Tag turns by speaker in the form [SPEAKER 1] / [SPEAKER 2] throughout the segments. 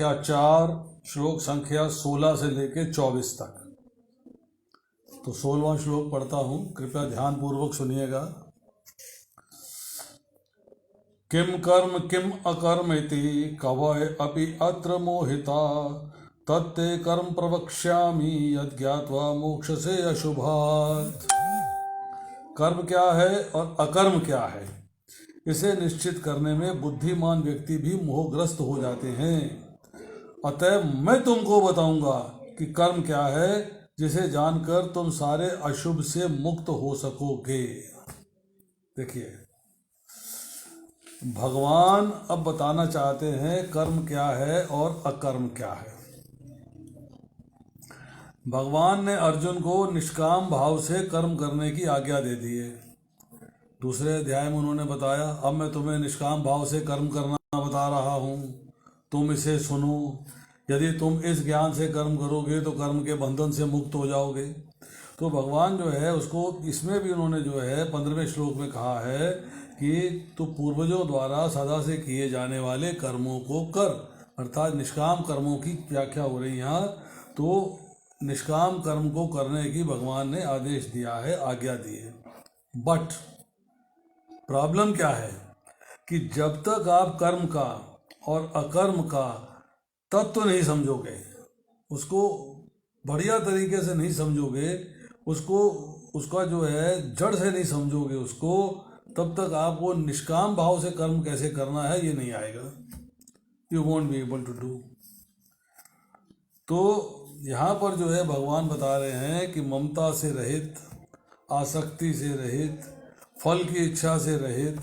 [SPEAKER 1] संख्या 4, श्लोक संख्या 16 से लेके 24 तक। तो 16वां श्लोक पढ़ता हूँ, कृपया ध्यान पूर्वक सुनिएगा। किम कर्म किम अकर्म इति कवय अपि अत्र मोहिता तत्ते कर्म प्रवक्ष्यामि यज्ञात्वा मोक्षसे अशुभात्। कर्म क्या है और अकर्म क्या है, इसे निश्चित करने में बुद्धिमान व्यक्ति भी मोहग्रस्त हो जाते हैं। अतः मैं तुमको बताऊंगा कि कर्म क्या है, जिसे जानकर तुम सारे अशुभ से मुक्त हो सकोगे। देखिए, भगवान अब बताना चाहते हैं कर्म क्या है और अकर्म क्या है। भगवान ने अर्जुन को निष्काम भाव से कर्म करने की आज्ञा दे दी है। दूसरे अध्याय में उन्होंने बताया, अब मैं तुम्हें निष्काम भाव से कर्म करना बता रहा हूँ, तुम इसे सुनो। यदि तुम इस ज्ञान से कर्म करोगे तो कर्म के बंधन से मुक्त हो जाओगे। तो भगवान जो है उसको इसमें भी उन्होंने जो है 15वें श्लोक में कहा है कि तू पूर्वजों द्वारा सदा से किए जाने वाले कर्मों को कर, अर्थात निष्काम कर्मों की व्याख्या हो रही यहाँ। तो निष्काम कर्म को करने की भगवान ने आदेश दिया है, आज्ञा दी है। बट प्रॉब्लम क्या है कि जब तक आप कर्म का और अकर्म का तत्व नहीं समझोगे, उसको बढ़िया तरीके से नहीं समझोगे, उसको उसका जो है जड़ से नहीं समझोगे उसको, तब तक आपको निष्काम भाव से कर्म कैसे करना है ये नहीं आएगा। You won't be able to do. तो यहाँ पर जो है भगवान बता रहे हैं कि ममता से रहित, आसक्ति से रहित, फल की इच्छा से रहित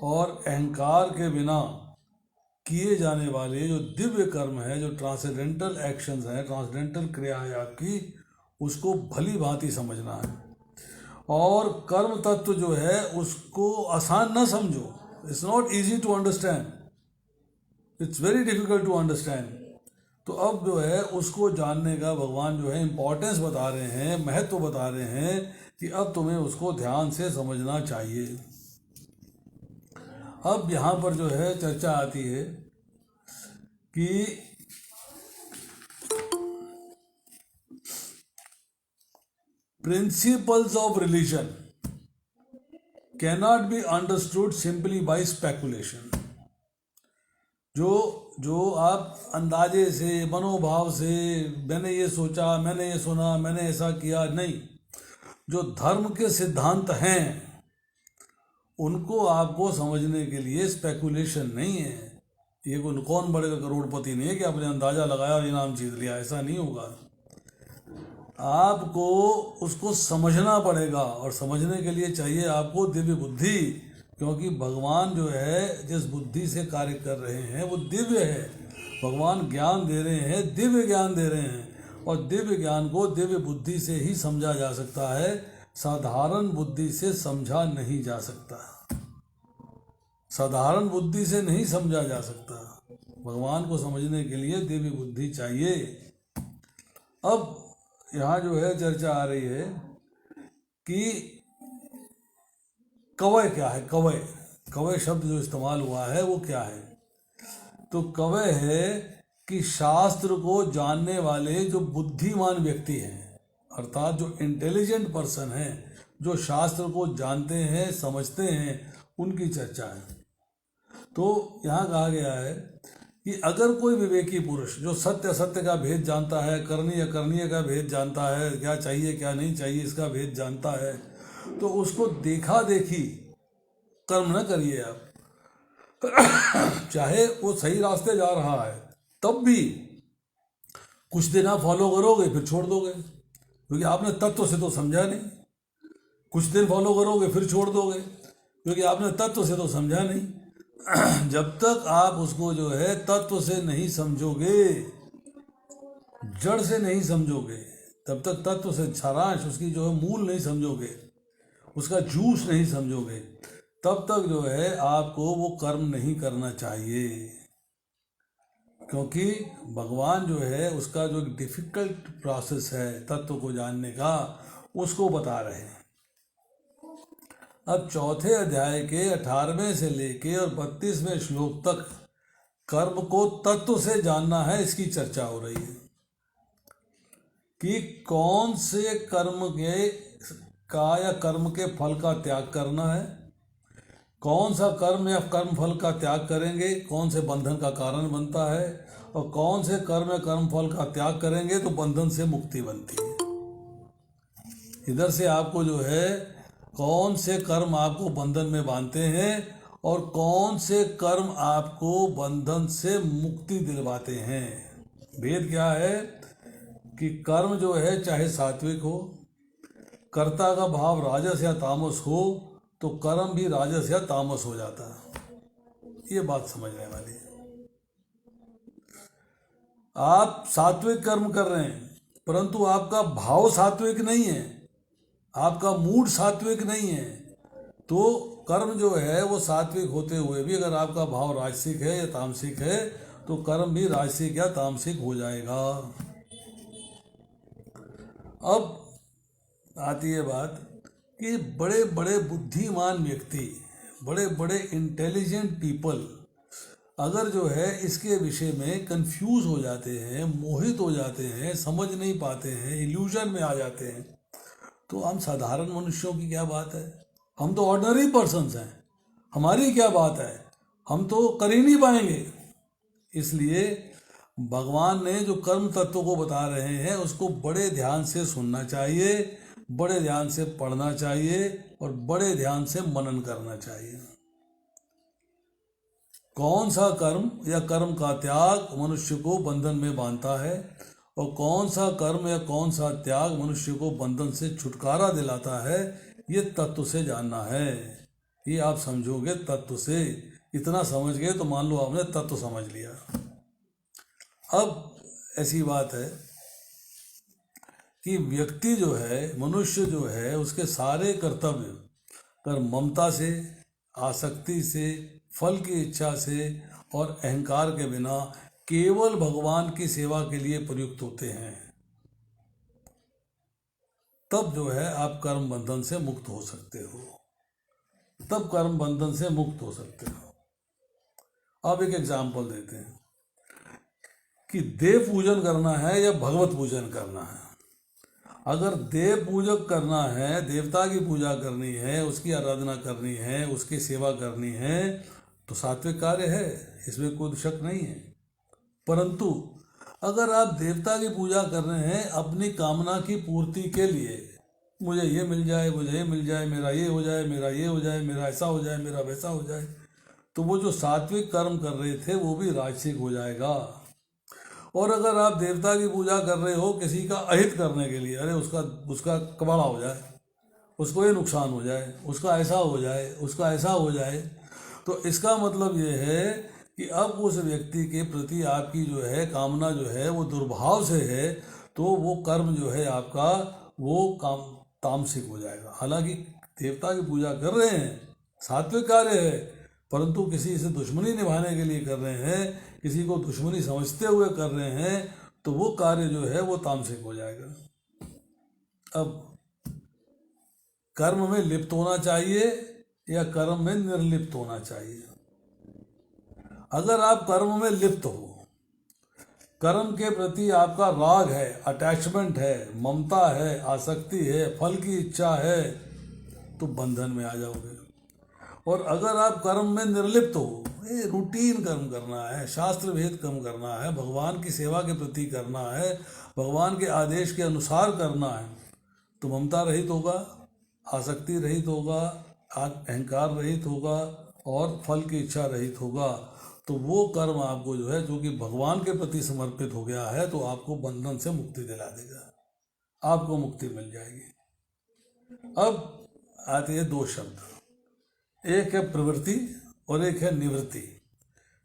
[SPEAKER 1] और अहंकार के बिना किए जाने वाले जो दिव्य कर्म है, जो ट्रांसेंडेंटल एक्शंस हैं, ट्रांसेंडेंटल क्रिया है आपकी, उसको भली भांति समझना है। और कर्म तत्व जो है उसको आसान न समझो। It's not easy to understand, it's very difficult to understand. तो अब जो है उसको जानने का भगवान जो है इम्पोर्टेंस बता रहे हैं, महत्व बता रहे हैं कि अब तुम्हें उसको ध्यान से समझना चाहिए। अब यहाँ पर जो है चर्चा आती है कि principles of religion cannot be understood simply by speculation. जो आप अंदाजे से, मनोभाव से, मैंने ये सोचा, मैंने ये सुना, मैंने ऐसा किया, नहीं। जो धर्म के सिद्धांत हैं उनको आपको समझने के लिए स्पेकुलेशन नहीं है। ये कौन बड़े करोड़पति नहीं है कि आपने अंदाजा लगाया और इनाम जीत लिया, ऐसा नहीं होगा। आपको उसको समझना पड़ेगा, और समझने के लिए चाहिए आपको दिव्य बुद्धि, क्योंकि भगवान जो है जिस बुद्धि से कार्य कर रहे हैं वो दिव्य है। भगवान ज्ञान दे रहे हैं, दिव्य ज्ञान दे रहे हैं, और दिव्य ज्ञान को दिव्य बुद्धि से ही समझा जा सकता है, साधारण बुद्धि से समझा नहीं जा सकता। साधारण बुद्धि से नहीं समझा जा सकता। भगवान को समझने के लिए दिव्य बुद्धि चाहिए। अब यहाँ जो है चर्चा आ रही है कि कवय क्या है। कवय शब्द जो इस्तेमाल हुआ है वो क्या है। तो कवय है कि शास्त्र को जानने वाले जो बुद्धिमान व्यक्ति हैं, अर्थात जो इंटेलिजेंट पर्सन हैं, जो शास्त्र को जानते हैं, समझते हैं, उनकी चर्चा है। तो यहाँ कहा गया है कि अगर कोई विवेकी पुरुष जो सत्य असत्य का भेद जानता है, करणीय अकरणीय का भेद जानता है, क्या चाहिए क्या नहीं चाहिए इसका भेद जानता है, तो उसको देखा देखी कर्म न करिए आप। चाहे वो सही रास्ते जा रहा है तब भी कुछ दिन आप फॉलो करोगे फिर छोड़ दोगे, क्योंकि आपने तत्व से तो समझा नहीं। कुछ दिन फॉलो करोगे फिर छोड़ दोगे, क्योंकि आपने तत्व से तो समझा नहीं। जब तक आप उसको जो है तत्व से नहीं समझोगे, जड़ से नहीं समझोगे, तब तक तत्व से सारांश उसकी जो है मूल नहीं समझोगे, उसका जूस नहीं समझोगे, तब तक जो है आपको वो कर्म नहीं करना चाहिए। क्योंकि भगवान जो है उसका जो डिफिकल्ट प्रोसेस है तत्व को जानने का, उसको बता रहे हैं। अब चौथे अध्याय के 18वें से लेके और 32वें श्लोक तक कर्म को तत्व से जानना है, इसकी चर्चा हो रही है कि कौन से कर्म के या कर्म के फल का त्याग करना है, कौन सा कर्म या कर्म फल का त्याग करेंगे कौन से बंधन का कारण बनता है, और कौन से कर्म या कर्म फल का त्याग करेंगे तो बंधन से मुक्ति बनती है। इधर से आपको जो है कौन से कर्म आपको बंधन में बांधते हैं और कौन से कर्म आपको बंधन से मुक्ति दिलवाते हैं। भेद क्या है कि कर्म जो है चाहे सात्विक हो, कर्ता का भाव राजस या तामस हो, तो कर्म भी राजस या तामस हो जाता है। ये बात समझने वाली है। आप सात्विक कर्म कर रहे हैं परंतु आपका भाव सात्विक नहीं है, आपका मूड सात्विक नहीं है, तो कर्म जो है वो सात्विक होते हुए भी अगर आपका भाव राजसिक है या तामसिक है तो कर्म भी राजसिक या तामसिक हो जाएगा। अब आती है बात कि बड़े बड़े बुद्धिमान व्यक्ति, बड़े बड़े इंटेलिजेंट पीपल अगर जो है इसके विषय में कंफ्यूज हो जाते हैं, मोहित हो जाते हैं, समझ नहीं पाते हैं, इल्यूजन में आ जाते हैं, तो हम साधारण मनुष्यों की क्या बात है, हम तो ऑर्डिनरी पर्सन्स हैं, हमारी क्या बात है, हम तो कर ही नहीं पाएंगे। इसलिए भगवान ने जो कर्म तत्व को बता रहे हैं उसको बड़े ध्यान से सुनना चाहिए, बड़े ध्यान से पढ़ना चाहिए और बड़े ध्यान से मनन करना चाहिए। कौन सा कर्म या कर्म का त्याग मनुष्य को बंधन में बांधता है और कौन सा कर्म या कौन सा त्याग मनुष्य को बंधन से छुटकारा दिलाता है, ये तत्व से जानना है। ये आप समझोगे तत्व से, इतना समझ गए तो मान लो आपने तत्व समझ लिया। अब ऐसी बात है कि व्यक्ति जो है, मनुष्य जो है, उसके सारे कर्तव्य पर ममता से, आसक्ति से, फल की इच्छा से और अहंकार के बिना केवल भगवान की सेवा के लिए प्रयुक्त होते हैं। तब जो है आप कर्म बंधन से मुक्त हो सकते हो, तब कर्म बंधन से मुक्त हो सकते हो। अब एक एग्जाम्पल देते हैं कि देव पूजन करना है या भगवत पूजन करना है। अगर देव पूजक करना है, देवता की पूजा करनी है, उसकी आराधना करनी है, उसकी सेवा करनी है तो सात्विक कार्य है, इसमें कोई शक नहीं है। परंतु अगर आप देवता की पूजा कर रहे हैं अपनी कामना की पूर्ति के लिए, मुझे ये मिल जाए, मुझे ये मिल जाए, मेरा ये हो जाए, मेरा ये हो जाए, मेरा ऐसा हो जाए, मेरा वैसा हो जाए, तो वो जो सात्विक कर्म कर रहे थे वो भी राजसिक हो जाएगा। और अगर आप देवता की पूजा कर रहे हो किसी का अहित करने के लिए, अरे उसका कबाड़ा हो जाए, उसको ये नुकसान हो जाए, उसका ऐसा हो जाए, उसका ऐसा हो जाए, तो इसका मतलब ये है कि अब उस व्यक्ति के प्रति आपकी जो है कामना जो है वो दुर्भाव से है, तो वो कर्म जो है आपका वो काम तामसिक हो जाएगा। हालांकि देवता की पूजा कर रहे हैं, सात्विक कार्य है, परंतु किसी से दुश्मनी निभाने के लिए कर रहे हैं, किसी को दुश्मनी समझते हुए कर रहे हैं, तो वो कार्य जो है वो तामसिक हो जाएगा। अब कर्म में लिप्त होना चाहिए या कर्म में निर्लिप्त होना चाहिए। अगर आप कर्म में लिप्त हो, कर्म के प्रति आपका राग है, अटैचमेंट है, ममता है, आसक्ति है, फल की इच्छा है, तो बंधन में आ जाओगे। और अगर आप कर्म में निर्लिप्त हो, ये रूटीन कर्म करना है, शास्त्र भेद कर्म करना है, भगवान की सेवा के प्रति करना है, भगवान के आदेश के अनुसार करना है, तो ममता रहित होगा, आसक्ति रहित होगा, अहंकार रहित होगा और फल की इच्छा रहित होगा, तो वो कर्म आपको जो है, जो कि भगवान के प्रति समर्पित हो गया है, तो आपको बंधन से मुक्ति दिला देगा, आपको मुक्ति मिल जाएगी। अब आते हैं दो शब्द, एक है प्रवृत्ति और एक है निवृत्ति।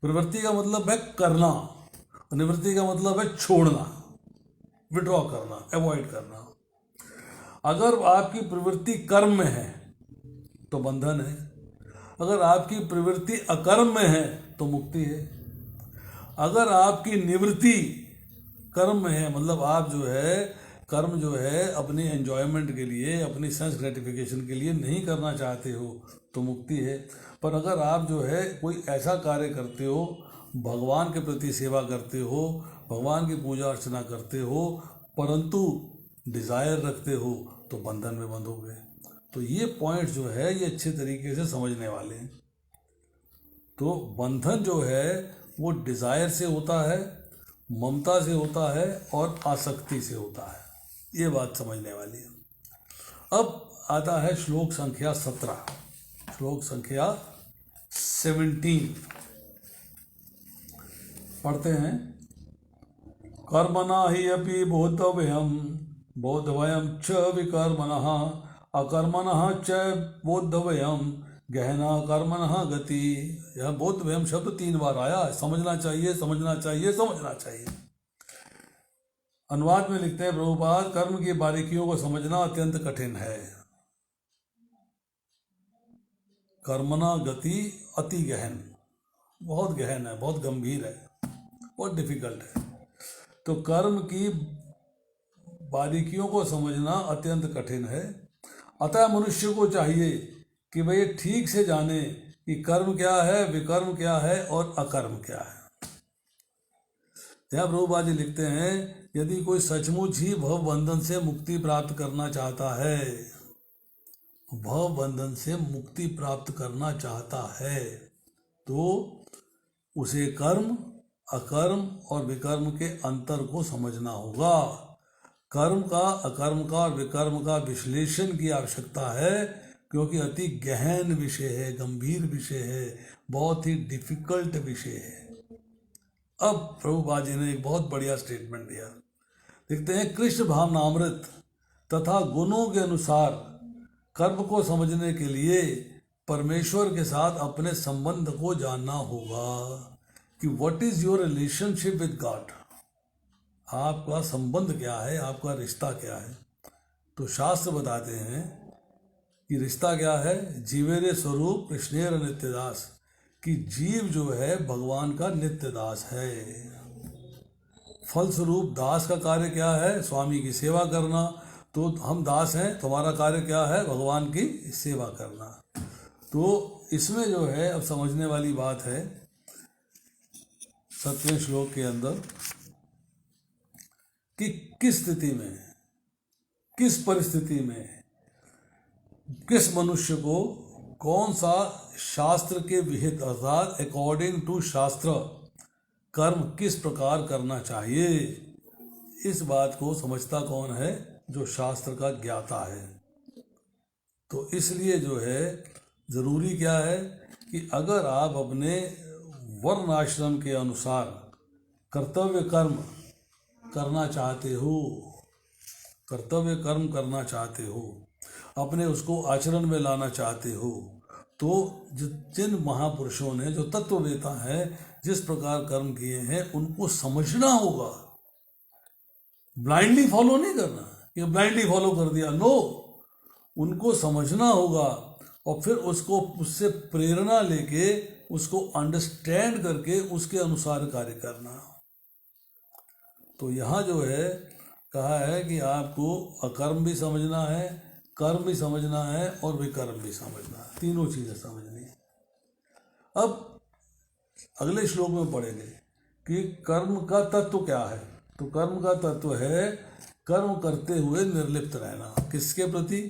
[SPEAKER 1] प्रवृत्ति का मतलब है करना और निवृत्ति का मतलब है छोड़ना, विड्रॉ करना, अवॉइड करना। अगर आपकी प्रवृत्ति कर्म में है तो बंधन है, अगर आपकी प्रवृत्ति अकर्म में है तो मुक्ति है। अगर आपकी निवृत्ति कर्म में है, मतलब आप जो है कर्म जो है अपनी एंजॉयमेंट के लिए, अपनी सेंस ग्रेटिफिकेशन के लिए नहीं करना चाहते हो तो मुक्ति है। पर अगर आप जो है कोई ऐसा कार्य करते हो भगवान के प्रति सेवा करते हो, भगवान की पूजा अर्चना करते हो, परंतु डिज़ायर रखते हो तो बंधन में बंधोगे। तो ये पॉइंट जो है ये अच्छे तरीके से समझने वाले हैं। तो बंधन जो है वो डिज़ायर से होता है, ममता से होता है और आसक्ति से होता है। ये बात समझने वाली है। अब आता है श्लोक संख्या 17, श्लोक संख्या 17 पढ़ते हैं। कर्मणा हि अपि बोद्धव्यम च विकर्मणः अकर्मणः च बोद्धव्यम गहना कर्मणः गति। यह बोद्धव्यम शब्द 3 बार आया है। समझना चाहिए, समझना चाहिए, समझना चाहिए। अनुवाद में लिखते हैं प्रभुपाद, कर्म की बारीकियों को समझना अत्यंत कठिन है। कर्मणा गति अति गहन, बहुत गहन है, बहुत गंभीर है, बहुत डिफिकल्ट है। तो कर्म की बारीकियों को समझना अत्यंत कठिन है। अतः मनुष्य को चाहिए कि भाई ठीक से जाने कि कर्म क्या है, विकर्म क्या है और अकर्म क्या है। यहाँ प्रभुपाद जी लिखते हैं, यदि कोई सचमुच ही भव बंधन से मुक्ति प्राप्त करना चाहता है, भव बंधन से मुक्ति प्राप्त करना चाहता है, तो उसे कर्म, अकर्म और विकर्म के अंतर को समझना होगा। कर्म का, अकर्म का और विकर्म का विश्लेषण की आवश्यकता है, क्योंकि अति गहन विषय है, गंभीर विषय है, बहुत ही डिफिकल्ट विषय है। अब प्रभुपाद जी ने एक बहुत बढ़िया स्टेटमेंट दिया। देखते हैं, कृष्ण भावनामृत तथा गुणों के अनुसार कर्म को समझने के लिए परमेश्वर के साथ अपने संबंध को जानना होगा कि what is your relationship with God. आपका संबंध क्या है, आपका रिश्ता क्या है। तो शास्त्र बताते हैं कि रिश्ता क्या है, जीवेरे स्वरूप कृष्णेर नित्यदास, कि जीव जो है भगवान का नित्य दास है। फलस्वरूप दास का कार्य क्या है, स्वामी की सेवा करना। तो हम दास हैं, तो हमारा कार्य क्या है, भगवान की सेवा करना। तो इसमें जो है अब समझने वाली बात है 7वें श्लोक के अंदर कि किस स्थिति में, किस परिस्थिति में, किस मनुष्य को कौन सा शास्त्र के विहित अर्थात अकॉर्डिंग टू शास्त्र कर्म किस प्रकार करना चाहिए। इस बात को समझता कौन है, जो शास्त्र का ज्ञाता है। तो इसलिए जो है ज़रूरी क्या है कि अगर आप अपने वर्ण आश्रम के अनुसार कर्तव्य कर्म करना चाहते हो, कर्तव्य कर्म करना चाहते हो, अपने उसको आचरण में लाना चाहते हो, तो जिन महापुरुषों ने, जो तत्ववेता हैं, जिस प्रकार कर्म किए हैं उनको समझना होगा। ब्लाइंडली फॉलो नहीं करना कि ब्लाइंडली फॉलो कर दिया, नो, उनको समझना होगा और फिर उसको, उससे प्रेरणा लेके, उसको अंडरस्टैंड करके उसके अनुसार कार्य करना। तो यहाँ जो है कहा है कि आपको अकर्म भी समझना है, कर्म भी समझना है और विकर्म भी समझना है, तीनों चीज़ें समझनी है। अब अगले श्लोक में पढ़ेंगे कि कर्म का तत्व क्या है। तो कर्म का तत्व है कर्म करते हुए निर्लिप्त रहना। किसके प्रति?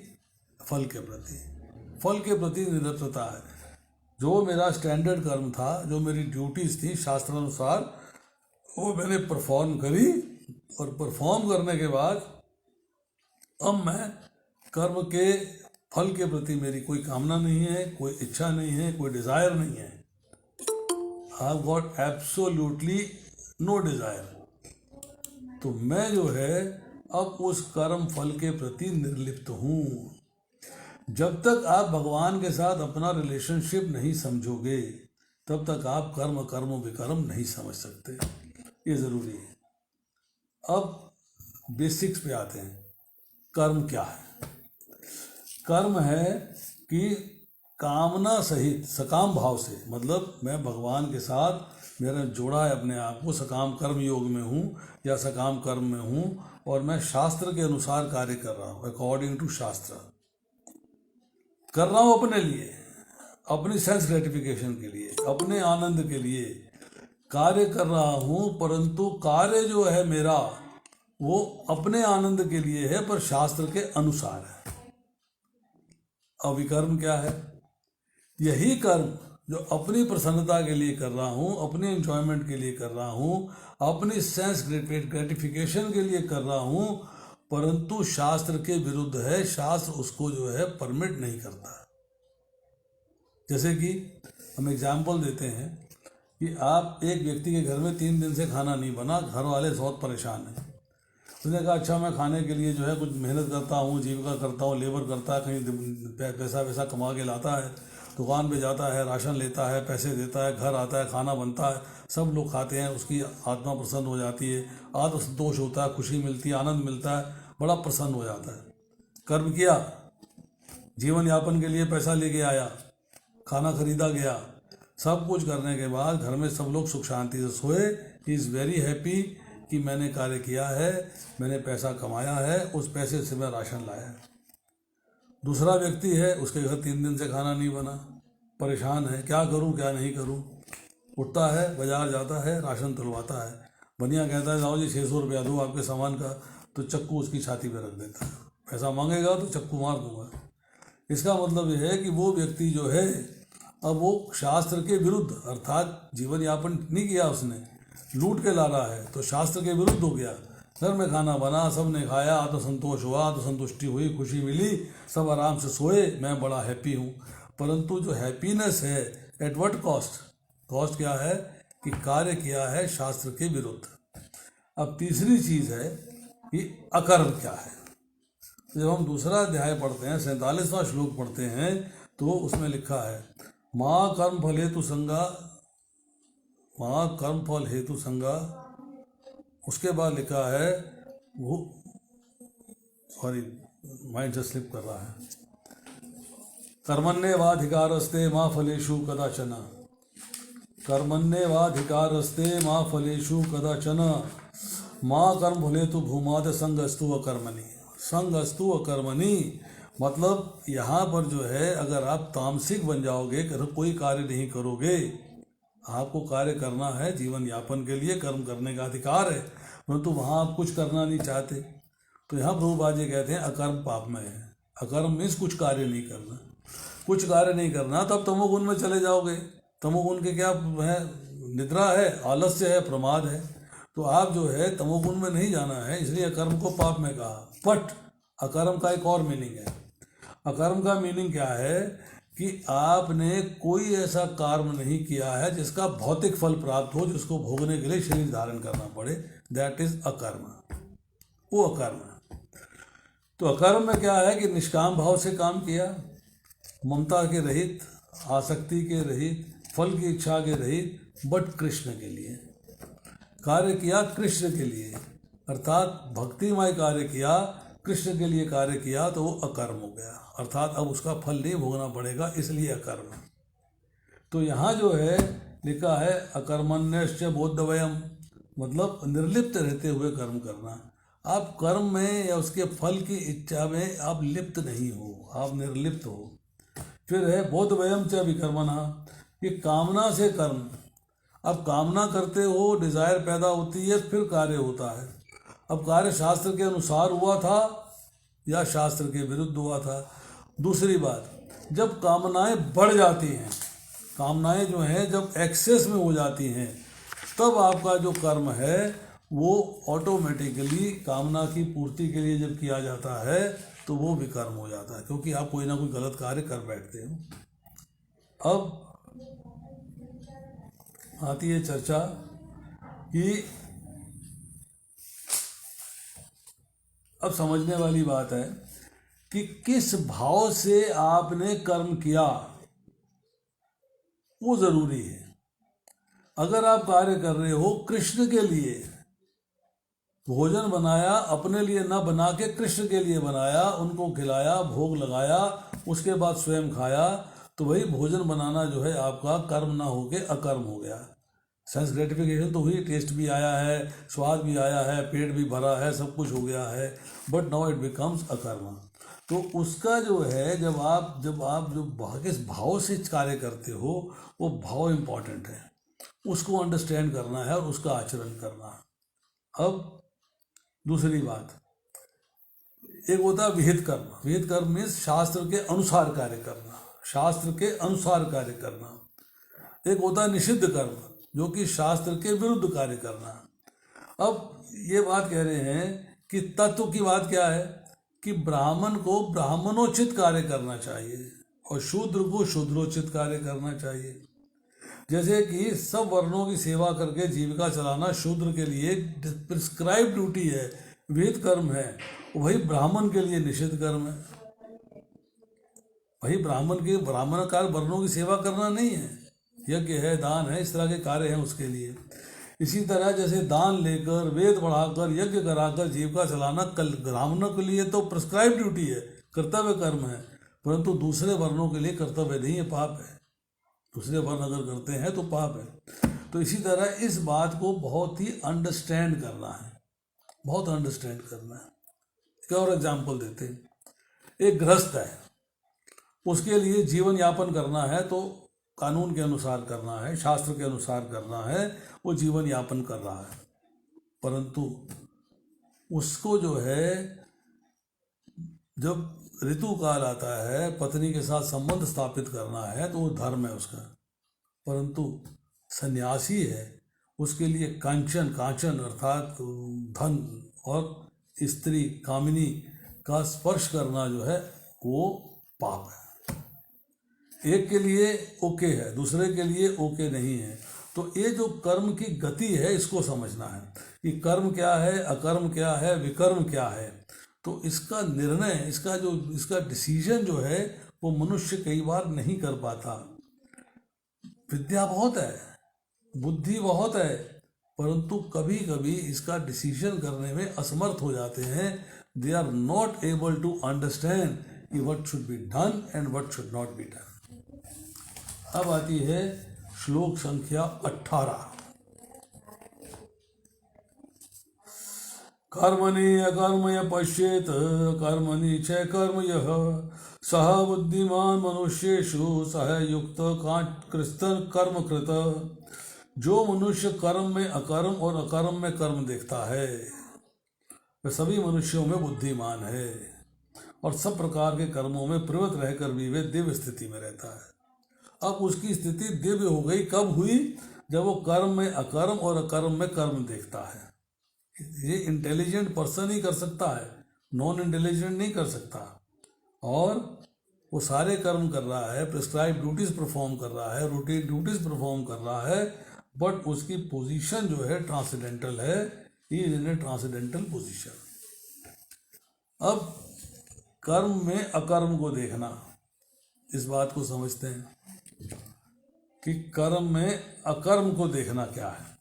[SPEAKER 1] फल के प्रति। फल के प्रति निर्लिप्तता है। जो मेरा स्टैंडर्ड कर्म था, जो मेरी ड्यूटीज थी शास्त्रानुसार, वो मैंने परफॉर्म करी और परफॉर्म करने के बाद अब मैं कर्म के फल के प्रति मेरी कोई कामना नहीं है, कोई इच्छा नहीं है, कोई डिज़ायर नहीं है। I have got absolutely no desire. तो मैं जो है अब उस कर्म फल के प्रति निर्लिप्त हूँ। जब तक आप भगवान के साथ अपना रिलेशनशिप नहीं समझोगे, तब तक आप कर्म कर्म विकर्म नहीं समझ सकते। ये ज़रूरी है। अब बेसिक्स पे आते हैं। कर्म क्या है? कर्म है कि कामना सहित सकाम भाव से, मतलब मैं भगवान के साथ मेरा जोड़ा है अपने आप को, सकाम कर्म योग में हूँ या सकाम कर्म में हूँ और मैं शास्त्र के अनुसार कार्य कर रहा हूँ, अकॉर्डिंग टू शास्त्र कर रहा हूँ, अपने लिए, अपनी सेंस ग्रेटिफिकेशन के लिए, अपने आनंद के लिए, कार्य कर रहा हूँ, परंतु कार्य जो है मेरा वो अपने आनंद के लिए है, पर शास्त्र के अनुसार है। अविकर्म क्या है? यही कर्म जो अपनी प्रसन्नता के लिए कर रहा हूँ, अपने एंजॉयमेंट के लिए कर रहा हूँ, अपनी सेंस ग्रेटिफिकेशन के लिए कर रहा हूँ, परंतु शास्त्र के विरुद्ध है। शास्त्र उसको जो है परमिट नहीं करता। जैसे कि हम एग्जाम्पल देते हैं कि आप एक व्यक्ति के घर में 3 दिन से खाना नहीं बना, घर वाले बहुत परेशान हैं। उसने कहा अच्छा मैं खाने के लिए जो है कुछ मेहनत करता हूँ, जीविका करता हूँ, लेबर करता है, कहीं पैसा वैसा कमा के लाता है, दुकान पे जाता है, राशन लेता है, पैसे देता है, घर आता है, खाना बनता है, सब लोग खाते हैं, उसकी आत्मा प्रसन्न हो जाती है, आत्मसंतोष होता है, खुशी मिलती है, आनंद मिलता है, बड़ा प्रसन्न हो जाता है। कर्म किया, जीवन यापन के लिए पैसा लेके आया, खाना खरीदा गया, सब कुछ करने के बाद घर में सब लोग सुख शांति से सोए। ही इज़ वेरी हैप्पी कि मैंने कार्य किया है, मैंने पैसा कमाया है, उस पैसे से मैं राशन लाया। दूसरा व्यक्ति है, उसके घर 3 दिन से खाना नहीं बना, परेशान है, क्या करूं क्या नहीं करूं। उठता है, बाजार जाता है, राशन तुलवाता है, बनिया कहता है जाओ जी 600 रुपया दो आपके सामान का, तो चक्कू उसकी छाती पर रख देता है। पैसा मांगेगा तो चक्कू मार दूंगा। इसका मतलब यह है कि वो व्यक्ति जो है अब वो शास्त्र के विरुद्ध, अर्थात जीवन यापन नहीं किया उसने, लूट के ला रहा है, तो शास्त्र के विरुद्ध हो गया। घर में खाना बना, सबने खाया, आत्मसंतोष हुआ, आत्मसंतुष्टि हुई, खुशी मिली, सब आराम से सोए, मैं बड़ा हैप्पी हूँ। परंतु जो हैप्पीनेस है एट व्हाट कॉस्ट? कॉस्ट क्या है कि कार्य किया है शास्त्र के विरुद्ध। अब तीसरी चीज है कि अकर्म क्या है। जब हम दूसरा अध्याय पढ़ते हैं, 47वां श्लोक पढ़ते हैं, तो उसमें लिखा है माँ कर्म फल हेतु संगा, माँ कर्म फल हेतु संगा। उसके बाद लिखा है वो, सॉरी माइंड से स्लिप कर रहा है, कर्मण्येवाधिकारस्ते माँ फलेषु कदाचन, कर्मण्येवाधिकारस्ते माँ फलेषु कदाचन, माँ कर्म फले तो भूमाद संगस्तु अकर्मणि। संगस्तु अकर्मणि मतलब यहाँ पर जो है, अगर आप तामसिक बन जाओगे, कोई कार्य नहीं करोगे, आपको कार्य करना है जीवन यापन के लिए, कर्म करने का अधिकार है, परंतु वहाँ आप कुछ करना नहीं चाहते, तो यहाँ प्रभुपाद जी कहते हैं अकर्म पाप में है। अकर्म मीन्स कुछ कार्य नहीं करना। कुछ कार्य नहीं करना तब तमोगुण में चले जाओगे। तमोगुण के क्या है? निद्रा है, आलस्य है, प्रमाद है। तो आप जो है तमोगुण में नहीं जाना है, इसलिए अकर्म को पाप में कहा। बट अकर्म का एक और मीनिंग है। अकर्म का मीनिंग क्या है कि आपने कोई ऐसा कर्म नहीं किया है जिसका भौतिक फल प्राप्त हो, जिसको भोगने के लिए शरीर धारण करना पड़े, दैट इज अकर्म। वो अकर्म है। तो अकर्म में क्या है कि निष्काम भाव से काम किया, ममता के रहित, आसक्ति के रहित, फल की इच्छा के रहित, बट कृष्ण के लिए कार्य किया, कृष्ण के लिए, अर्थात भक्तिमय कार्य किया, कृष्ण के लिए कार्य किया, तो वो अकर्म हो गया। अर्थात अब उसका फल नहीं भोगना पड़ेगा, इसलिए अकर्म। तो यहाँ जो है लिखा है अकर्मण्यश्च बोद्धवयम, मतलब निर्लिप्त रहते हुए कर्म करना। आप कर्म में या उसके फल की इच्छा में आप लिप्त नहीं हो, आप निर्लिप्त हो। फिर है बोद्धवयम च विकर्मणा, कि कामना से कर्म। अब कामना करते हो, डिजायर पैदा होती है, फिर कार्य होता है। अब कार्य शास्त्र के अनुसार हुआ था या शास्त्र के विरुद्ध हुआ था। दूसरी बात, जब कामनाएं बढ़ जाती हैं, कामनाएं जो हैं जब एक्सेस में हो जाती हैं, तब आपका जो कर्म है वो ऑटोमेटिकली कामना की पूर्ति के लिए जब किया जाता है तो वो विकर्म हो जाता है, क्योंकि आप कोई ना कोई गलत कार्य कर बैठते हो। अब आती है चर्चा कि अब समझने वाली बात है कि किस भाव से आपने कर्म किया, वो जरूरी है। अगर आप कार्य कर रहे हो कृष्ण के लिए, भोजन बनाया, अपने लिए ना बना के कृष्ण के लिए बनाया, उनको खिलाया, भोग लगाया, उसके बाद स्वयं खाया, तो वही भोजन बनाना जो है आपका कर्म ना होके अकर्म हो गया। सेंस ग्रेटिफिकेशन तो हुई, टेस्ट भी आया है, स्वाद भी आया है, पेट भी भरा है, सब कुछ हो गया है, बट नाउ इट बिकम्स अकर्म। तो उसका जो है जब आप जो किस भाव से कार्य करते हो, वो भाव इम्पॉर्टेंट है। उसको अंडरस्टैंड करना है और उसका आचरण करना है। अब दूसरी बात, एक होता है विहित कर्म। विहित कर्म मीन्स शास्त्र के अनुसार कार्य करना, शास्त्र के अनुसार कार्य करना। एक होता है निषिद्ध कर्म, जो कि शास्त्र के विरुद्ध कार्य करना। अब ये बात कह रहे हैं कि तत्व की बात क्या है कि ब्राह्मण को ब्राह्मणोचित कार्य करना चाहिए और शूद्र को शूद्रोचित कार्य करना चाहिए। जैसे कि सब वर्णों की सेवा करके जीविका चलाना शूद्र के लिए प्रिस्क्राइब ड्यूटी है, विहित कर्म है, वही ब्राह्मण के लिए निषिद्ध कर्म है। वही ब्राह्मण कार्य वर्णों की सेवा करना नहीं है, यज्ञ है, दान है, इस तरह के कार्य हैं उसके लिए। इसी तरह जैसे दान लेकर, वेद पढ़ाकर, यज्ञ कराकर जीविका चलाना कल ब्राह्मणों के लिए तो प्रिस्क्राइब ड्यूटी है, कर्तव्य कर्म है, परंतु दूसरे वर्णों के लिए कर्तव्य नहीं है, पाप है। दूसरे वर्ण अगर करते हैं तो पाप है। तो इसी तरह इस बात को बहुत ही अंडरस्टैंड करना है, बहुत अंडरस्टैंड करना है। क्या और एग्जाम्पल देते हैं, एक गृहस्थ है, उसके लिए जीवन यापन करना है तो कानून के अनुसार करना है, शास्त्र के अनुसार करना है, वो जीवन यापन कर रहा है, परंतु उसको जो है जब ऋतु काल आता है, पत्नी के साथ संबंध स्थापित करना है तो वो धर्म है उसका। परंतु सन्यासी है, उसके लिए कांचन अर्थात धन और स्त्री कामिनी का स्पर्श करना जो है वो पाप है। एक के लिए ओके है, दूसरे के लिए ओके नहीं है। तो ये जो कर्म की गति है इसको समझना है कि कर्म क्या है, अकर्म क्या है, विकर्म क्या है। तो इसका निर्णय, इसका डिसीजन जो है वो मनुष्य कई बार नहीं कर पाता। विद्या बहुत है, बुद्धि बहुत है, परंतु कभी कभी इसका डिसीजन करने में असमर्थ हो जाते हैं। They are not able to understand कि what should be done and what should not be done. अब आती है श्लोक संख्या 18। कर्मणि अकर्मय पश्येत कर्मणि च कर्म यः सह बुद्धिमान मनुष्येषु सह युक्त कृतन कर्म कृत। जो मनुष्य कर्म में अकर्म और अकर्म में कर्म देखता है वह सभी मनुष्यों में बुद्धिमान है और सब प्रकार के कर्मों में प्रवृत्त रहकर भी वे दिव्य स्थिति में रहता है। अब उसकी स्थिति दिव्य हो गई, कब हुई? जब वो कर्म में अकर्म और अकर्म में कर्म देखता है। ये इंटेलिजेंट पर्सन ही कर सकता है, नॉन इंटेलिजेंट नहीं कर सकता। और वो सारे कर्म कर रहा है, प्रिस्क्राइब ड्यूटीज परफॉर्म कर रहा है, रूटीन ड्यूटीज परफॉर्म कर रहा है, बट उसकी पोजीशन जो है ट्रांसेंडेंटल है, he is in A transcendental position. अब कर्म में अकर्म को देखना, इस बात को समझते हैं कि कर्म में अकर्म को देखना क्या है।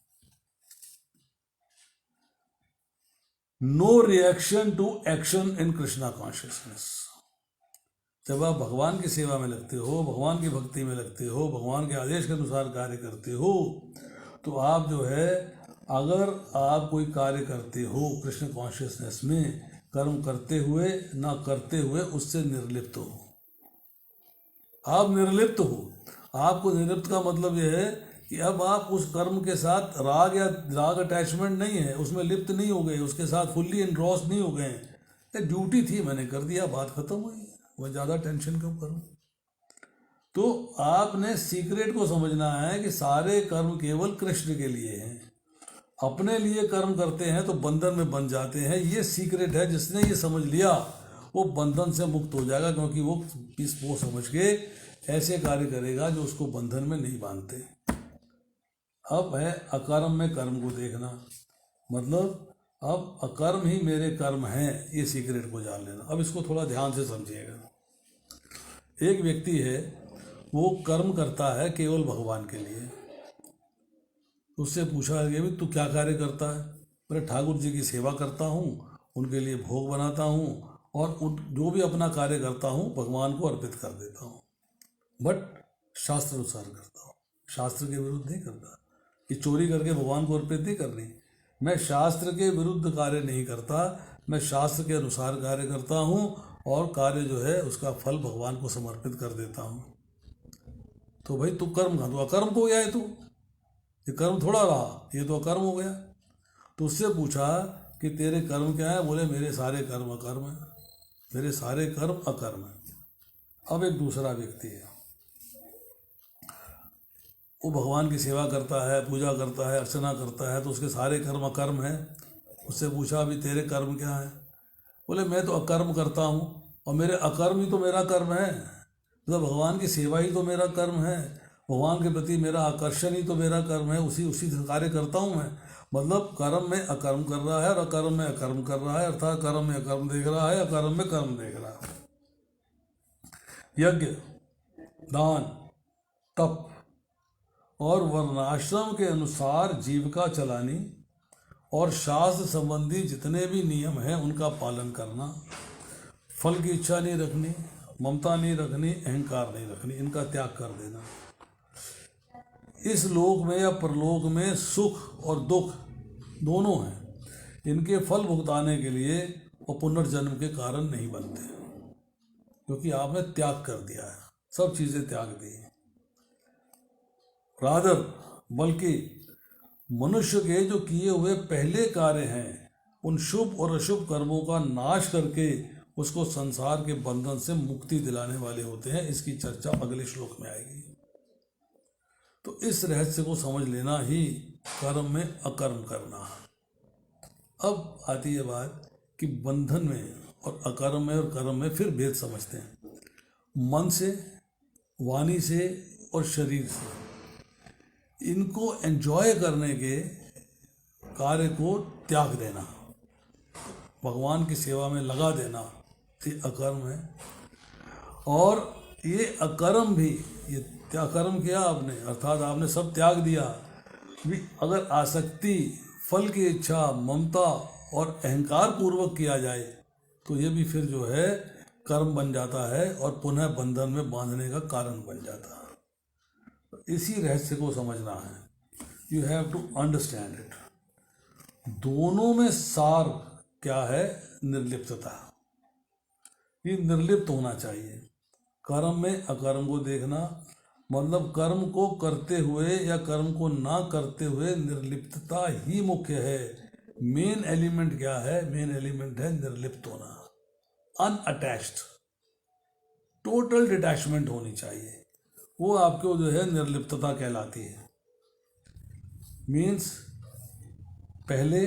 [SPEAKER 1] No reaction to action in Krishna consciousness. जब आप भगवान की सेवा में लगते हो, भगवान की भक्ति में लगते हो, भगवान के आदेश के अनुसार कार्य करते हो, तो आप जो है, अगर आप कोई कार्य करते हो कृष्ण कॉन्शियसनेस में, कर्म करते हुए ना करते हुए, उससे निर्लिप्त हो। आप निर्लिप्त हो। आपको निर्लिप्त का मतलब यह है कि अब आप उस कर्म के साथ राग अटैचमेंट नहीं है, उसमें लिप्त नहीं हो गए, उसके साथ फुल्ली इनड्रॉस नहीं हो गए। ये ड्यूटी थी, मैंने कर दिया, बात खत्म हुई, वह ज़्यादा टेंशन क्यों करूं? तो आपने सीक्रेट को समझना है कि सारे कर्म केवल कृष्ण के लिए हैं। अपने लिए कर्म करते हैं तो बंधन में बन जाते हैं। ये सीक्रेट है, जिसने ये समझ लिया वो बंधन से मुक्त हो जाएगा, क्योंकि वो समझ के ऐसे कार्य करेगा जो उसको बंधन में नहीं बांधते। अब है अकर्म में कर्म को देखना, मतलब अब अकर्म ही मेरे कर्म हैं, ये सीक्रेट को जान लेना। अब इसको थोड़ा ध्यान से समझिएगा। एक व्यक्ति है, वो कर्म करता है केवल भगवान के लिए। उससे पूछा गया भी तू क्या कार्य करता है? मैं ठाकुर जी की सेवा करता हूँ, उनके लिए भोग बनाता हूँ और जो भी अपना कार्य करता हूँ भगवान को अर्पित कर देता हूँ, बट शास्त्र अनुसार करता हूँ, शास्त्र के विरुद्ध नहीं करता। कि चोरी करके भगवान को अर्पित नहीं करनी। मैं शास्त्र के विरुद्ध कार्य नहीं करता, मैं शास्त्र के अनुसार कार्य करता हूँ और कार्य जो है उसका फल भगवान को समर्पित कर देता हूँ। तो भाई तू कर्म का, तू अकर्म को गया है, तू ये कर्म थोड़ा रहा, ये तो अकर्म हो गया। तो उससे पूछा कि तेरे कर्म क्या है? बोले मेरे सारे कर्म अकर्म है, मेरे सारे कर्म अकर्म है। अब एक दूसरा व्यक्ति है, वो भगवान की सेवा करता है, पूजा करता है, अर्चना करता है, तो उसके सारे कर्म अकर्म हैं। उससे पूछा अभी तेरे कर्म क्या है? बोले मैं तो अकर्म करता हूँ, और मेरे अकर्म ही तो मेरा कर्म है। मतलब भगवान की सेवा ही तो मेरा कर्म है, भगवान के प्रति मेरा आकर्षण ही तो मेरा कर्म है, उसी उसी कार्य करता हूँ मैं। मतलब कर्म में अकर्म कर रहा है और अकर्म में अकर्म कर रहा है, अर्थात कर्म में अकर्म देख रहा है, अकर्म में कर्म देख रहा है। यज्ञ, दान, तप और वर्णाश्रम के अनुसार जीविका चलानी और शास्त्र संबंधी जितने भी नियम हैं उनका पालन करना, फल की इच्छा नहीं रखनी, ममता नहीं रखनी, अहंकार नहीं रखनी, इनका त्याग कर देना। इस लोक में या परलोक में सुख और दुख दोनों हैं, इनके फल भुगताने के लिए और पुनर्जन्म के कारण नहीं बनते, क्योंकि आपने त्याग कर दिया है, सब चीज़ें त्याग दी। रादर बल्कि मनुष्य के जो किए हुए पहले कार्य हैं उन शुभ और अशुभ कर्मों का नाश करके उसको संसार के बंधन से मुक्ति दिलाने वाले होते हैं। इसकी चर्चा अगले श्लोक में आएगी। तो इस रहस्य को समझ लेना ही कर्म में अकर्म करना है। अब आती है बात कि बंधन में और अकर्म में और कर्म में फिर भेद समझते हैं। मन से, वाणी से और शरीर से इनको एंजॉय करने के कार्य को त्याग देना, भगवान की सेवा में लगा देना, ये अकर्म है। और ये अकर्म भी, ये अकर्म किया आपने, अर्थात आपने सब त्याग दिया भी, अगर आसक्ति, फल की इच्छा, ममता और अहंकार पूर्वक किया जाए तो ये भी फिर जो है कर्म बन जाता है और पुनः बंधन में बांधने का कारण बन जाता है। इसी रहस्य को समझना है, you have to understand it. दोनों में सार क्या है? निर्लिप्तता। ये निर्लिप्त होना चाहिए। कर्म में अकर्म को देखना, मतलब कर्म को करते हुए या कर्म को ना करते हुए निर्लिप्तता ही मुख्य है। मेन एलिमेंट क्या है? मेन एलिमेंट है निर्लिप्त होना, अनअटैच्ड, टोटल डिटैचमेंट होनी चाहिए, वो आपको जो है निर्लिप्तता कहलाती है। मीन्स पहले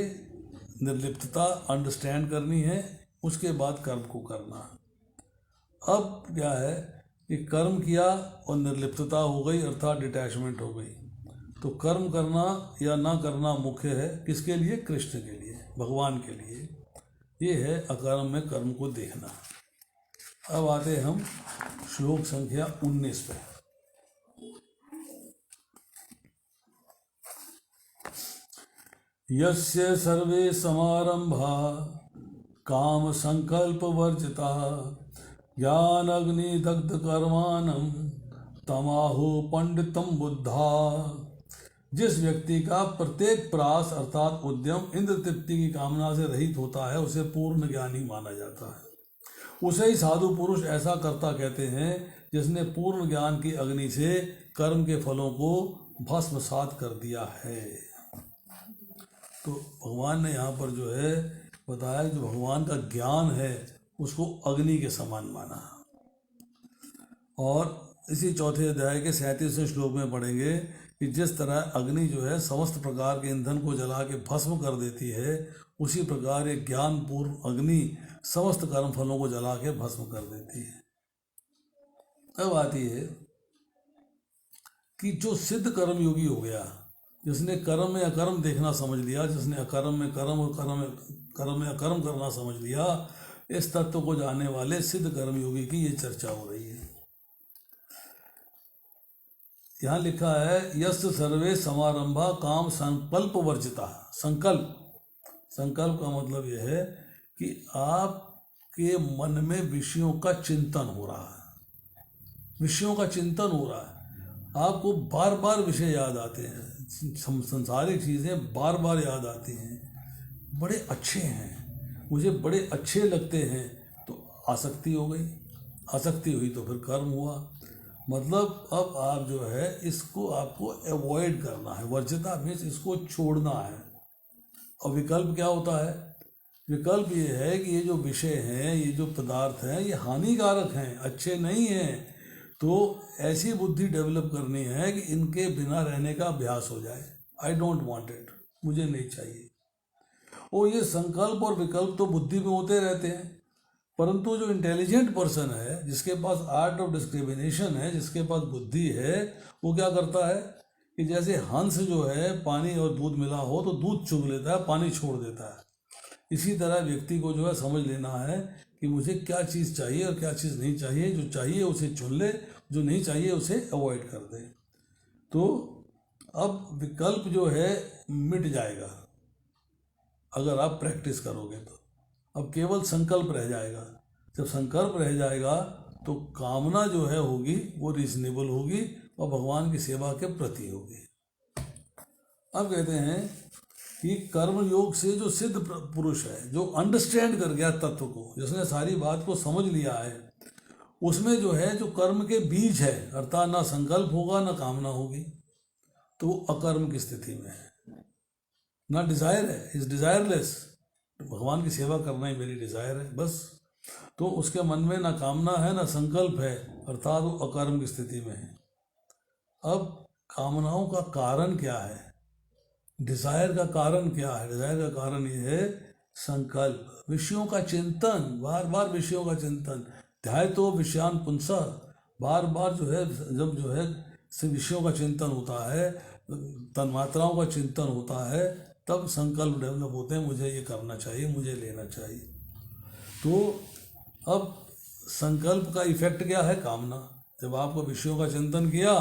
[SPEAKER 1] निर्लिप्तता अंडरस्टैंड करनी है, उसके बाद कर्म को करना। अब क्या है कि कर्म किया और निर्लिप्तता हो गई, अर्थात डिटैचमेंट हो गई, तो कर्म करना या ना करना मुख्य है। किसके लिए? कृष्ण के लिए, भगवान के लिए। ये है अकर्म में कर्म को देखना। अब आते हम श्लोक संख्या 19 पे। यस्य सर्वे समारंभा काम संकल्प वर्जिता ज्ञान अग्नि दग्ध कर्माणम तमाहु पंडितम बुद्धा। जिस व्यक्ति का प्रत्येक प्रयास अर्थात उद्यम इंद्र तृप्ति की कामना से रहित होता है उसे पूर्ण ज्ञानी माना जाता है। उसे ही साधु पुरुष ऐसा करता कहते हैं जिसने पूर्ण ज्ञान की अग्नि से कर्म के फलों को भस्मसात कर दिया है। तो भगवान ने यहाँ पर जो है बताया जो भगवान का ज्ञान है उसको अग्नि के समान माना। और इसी चौथे अध्याय के 37वें श्लोक में पढ़ेंगे कि जिस तरह अग्नि जो है समस्त प्रकार के ईंधन को जला के भस्म कर देती है, उसी प्रकार एक ज्ञान पूर्ण अग्नि समस्त कर्म फलों को जला के भस्म कर देती है। अब आती है कि जो सिद्ध कर्म योगी हो गया, जिसने कर्म में अकर्म देखना समझ लिया, जिसने अकर्म में कर्म और कर्म में अकर्म करना समझ लिया, इस तत्व को जानने वाले सिद्ध कर्म योगी की ये चर्चा हो रही है। यहाँ लिखा है यस् सर्वे समारंभा काम संकल्प वर्जिता। संकल्प का मतलब यह है कि आपके मन में विषयों का चिंतन हो रहा है, विषयों का चिंतन हो रहा है, आपको बार बार विषय याद आते हैं, संसारिक चीज़ें बार बार याद आती हैं, बड़े अच्छे हैं, मुझे बड़े अच्छे लगते हैं, तो आसक्ति हो गई, आसक्ति हुई तो फिर कर्म हुआ। मतलब अब आप जो है इसको आपको अवॉइड करना है। वर्जिता मीन्स इसको छोड़ना है। और विकल्प क्या होता है? विकल्प ये है कि ये जो विषय हैं, ये जो पदार्थ हैं, ये हानिकारक हैं, अच्छे नहीं हैं। तो ऐसी बुद्धि डेवलप करनी है कि इनके बिना रहने का अभ्यास हो जाए। आई डोंट वांट इट, मुझे नहीं चाहिए। और ये संकल्प और विकल्प तो बुद्धि में होते रहते हैं, परंतु जो इंटेलिजेंट पर्सन है, जिसके पास आर्ट ऑफ डिस्क्रिमिनेशन है, जिसके पास बुद्धि है, वो क्या करता है कि जैसे हंस जो है पानी और दूध मिला हो तो दूध चुग लेता है, पानी छोड़ देता है। इसी तरह व्यक्ति को जो है समझ लेना है कि मुझे क्या चीज़ चाहिए और क्या चीज़ नहीं चाहिए। जो चाहिए उसे चुन ले, जो नहीं चाहिए उसे अवॉइड कर दे। तो अब विकल्प जो है मिट जाएगा अगर आप प्रैक्टिस करोगे तो। अब केवल संकल्प रह जाएगा। जब संकल्प रह जाएगा तो कामना जो है होगी वो रीजनेबल होगी और भगवान की सेवा के प्रति होगी। अब कहते हैं कि कर्म योग से जो सिद्ध पुरुष है, जो अंडरस्टैंड कर गया तत्व को, जिसने सारी बात को समझ लिया है, उसमें जो है जो कर्म के बीज है, अर्थात ना संकल्प होगा ना कामना होगी, तो वो अकर्म की स्थिति में है। ना डिजायर है, इज डिजायरलेस। भगवान की सेवा करना ही मेरी डिजायर है बस। तो उसके मन में ना कामना है ना संकल्प है, अर्थात वो अकर्म की स्थिति में है। अब कामनाओं का कारण क्या है? डिजायर का कारण क्या है? डिजायर का कारण ये है संकल्प, विषयों का चिंतन, बार बार विषयों का चिंतन। ध्याय तो विषयान पुंसा, बार बार जो है जब जो है से विषयों का चिंतन होता है, तन्मात्राओं का चिंतन होता है, तब संकल्प डेवलप होते हैं, मुझे ये करना चाहिए, मुझे लेना चाहिए। तो अब संकल्प का इफेक्ट क्या है? कामना। जब आपको विषयों का चिंतन किया,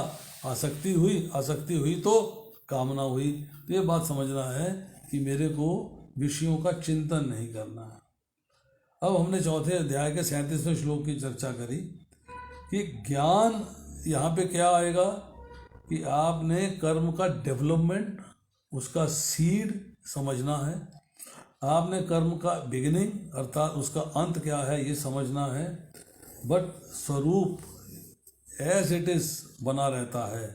[SPEAKER 1] आसक्ति हुई तो कामना हुई। तो ये बात समझना है कि मेरे को विषयों का चिंतन नहीं करना है। अब हमने चौथे अध्याय के 37वें श्लोक की चर्चा करी कि ज्ञान यहाँ पे क्या आएगा कि आपने कर्म का डेवलपमेंट, उसका सीड समझना है। आपने कर्म का बिगिनिंग अर्थात उसका अंत क्या है ये समझना है। बट स्वरूप एज इट इज बना रहता है।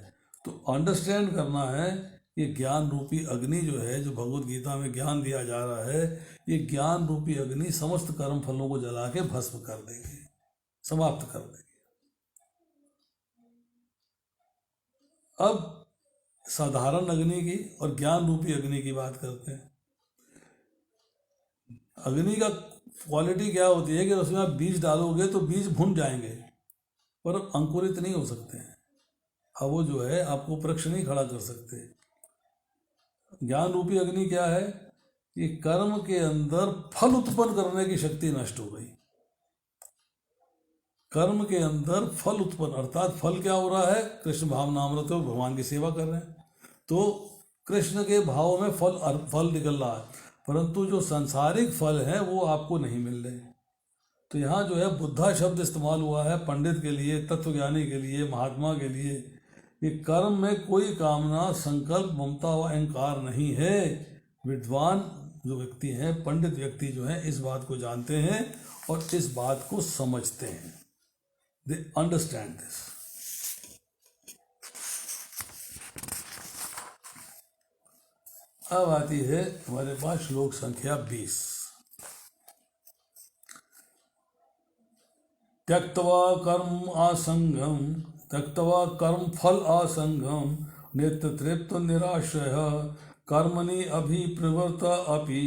[SPEAKER 1] तो अंडरस्टैंड करना है ये ज्ञान रूपी अग्नि जो है, जो भगवत गीता में ज्ञान दिया जा रहा है, ये ज्ञान रूपी अग्नि समस्त कर्म फलों को जला के भस्म कर देगी, समाप्त कर देगी। अब साधारण अग्नि की और ज्ञान रूपी अग्नि की बात करते हैं। अग्नि का क्वालिटी क्या होती है कि उसमें आप बीज डालोगे तो बीज भुन जाएंगे पर अंकुरित नहीं हो सकते हैं। अब वो जो है आपको वृक्ष नहीं खड़ा कर सकते। ज्ञान रूपी अग्नि क्या है कि कर्म के अंदर फल उत्पन्न करने की शक्ति नष्ट हो गई। कर्म के अंदर फल उत्पन्न अर्थात फल क्या हो रहा है? कृष्ण भावनामृत हो, भगवान की सेवा कर रहे हैं तो कृष्ण के भाव में फल निकल रहा है, परंतु जो सांसारिक फल हैं वो आपको नहीं मिल रहे। तो यहाँ जो है बुद्धा शब्द इस्तेमाल हुआ है पंडित के लिए, तत्वज्ञानी के लिए, महात्मा के लिए। ये कर्म में कोई कामना, संकल्प, ममता व अहंकार नहीं है। विद्वान जो व्यक्ति हैं, पंडित व्यक्ति जो हैं, इस बात को जानते हैं और इस बात को समझते हैं। They understand this. अब आती है हमारे पास श्लोक संख्या 20। त्यक्त्वा कर्म आसंगम, त्यक्त्वा कर्म फल आसंगम, नित्य तृप्त निराश्रय, कर्मणि अभिप्रवृत्त अपि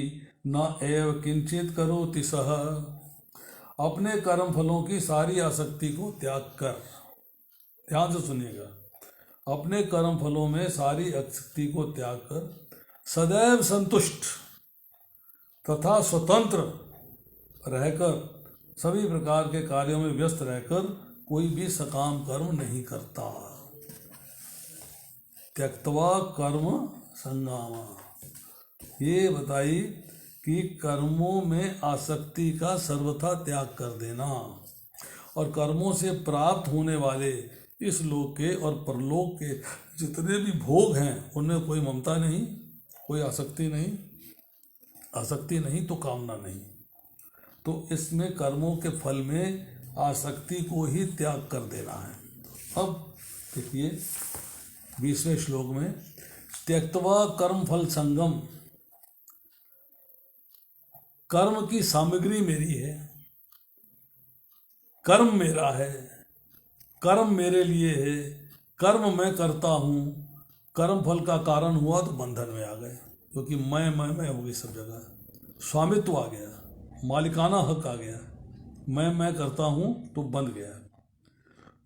[SPEAKER 1] न एव किंचित करोति सः। अपने कर्म फलों की सारी आसक्ति को त्याग कर, ध्यान से सुनिएगा, अपने कर्म फलों में सारी आसक्ति को त्याग कर सदैव संतुष्ट तथा स्वतंत्र रहकर सभी प्रकार के कार्यों में व्यस्त रहकर कोई भी सकाम कर्म नहीं करता। त्यक्त्वा कर्म संगामा, ये बताई कि कर्मों में आसक्ति का सर्वथा त्याग कर देना और कर्मों से प्राप्त होने वाले इस लोक के और परलोक के जितने भी भोग हैं उनमें कोई ममता नहीं, कोई आसक्ति नहीं। आसक्ति नहीं तो कामना नहीं। तो इसमें कर्मों के फल में आसक्ति को ही त्याग कर देना है। अब देखिए 20वें श्लोक में, त्यक्त्वा कर्म फल संगम, कर्म की सामग्री मेरी है, कर्म मेरा है, कर्म मेरे लिए है, कर्म मैं करता हूँ, कर्म फल का कारण हुआ तो बंधन में आ गए, क्योंकि मैं हो गई सब जगह, स्वामित्व आ गया, मालिकाना हक आ गया, मैं करता हूँ तो बंध गया।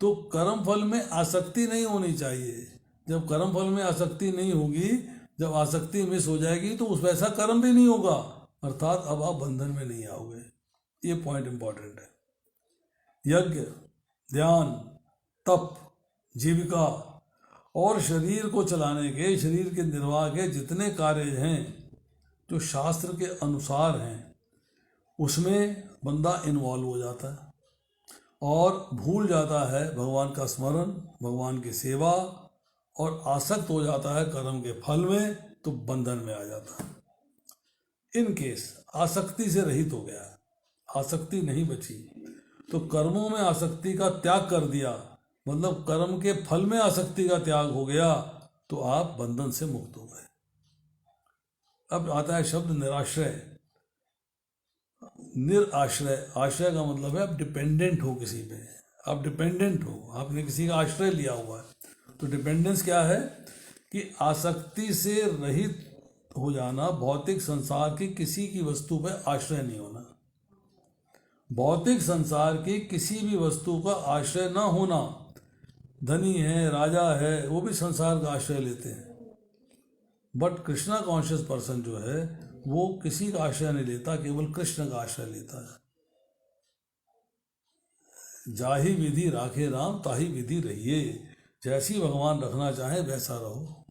[SPEAKER 1] तो कर्म फल में आसक्ति नहीं होनी चाहिए। जब कर्म फल में आसक्ति नहीं होगी, जब आसक्ति मिस हो जाएगी तो उस वैसा कर्म भी नहीं होगा, अर्थात अब आप बंधन में नहीं आओगे। ये पॉइंट इंपॉर्टेंट है। यज्ञ, ध्यान, तप, जीविका और शरीर को चलाने के, शरीर के निर्वाह के जितने कार्य हैं जो शास्त्र के अनुसार हैं, उसमें बंदा इन्वॉल्व हो जाता है और भूल जाता है भगवान का स्मरण, भगवान की सेवा, और आसक्त हो जाता है कर्म के फल में, तो बंधन में आ जाता है। इन केस आसक्ति से रहित हो गया, आसक्ति नहीं बची, तो कर्मों में आसक्ति का त्याग कर दिया, मतलब कर्म के फल में आसक्ति का त्याग हो गया, तो आप बंधन से मुक्त हो गए। अब आता है शब्द निराश्रय। निराश्रय, आश्रय का मतलब है आप डिपेंडेंट हो किसी पे, आप डिपेंडेंट हो, आपने किसी का आश्रय लिया हुआ है। तो डिपेंडेंस क्या है कि आसक्ति से रहित हो जाना, भौतिक संसार की किसी की वस्तु पर आश्रय नहीं होना, भौतिक संसार की किसी भी वस्तु का आश्रय ना होना। धनी है, राजा है, वो भी संसार का आश्रय लेते हैं, बट कृष्णा कॉन्शियस पर्सन जो है वो किसी का आश्रय नहीं लेता, केवल कृष्ण का आश्रय लेता है। जाहि विधि राखे राम ताहि विधि रहिए, जैसी भगवान रखना चाहे वैसा रहो।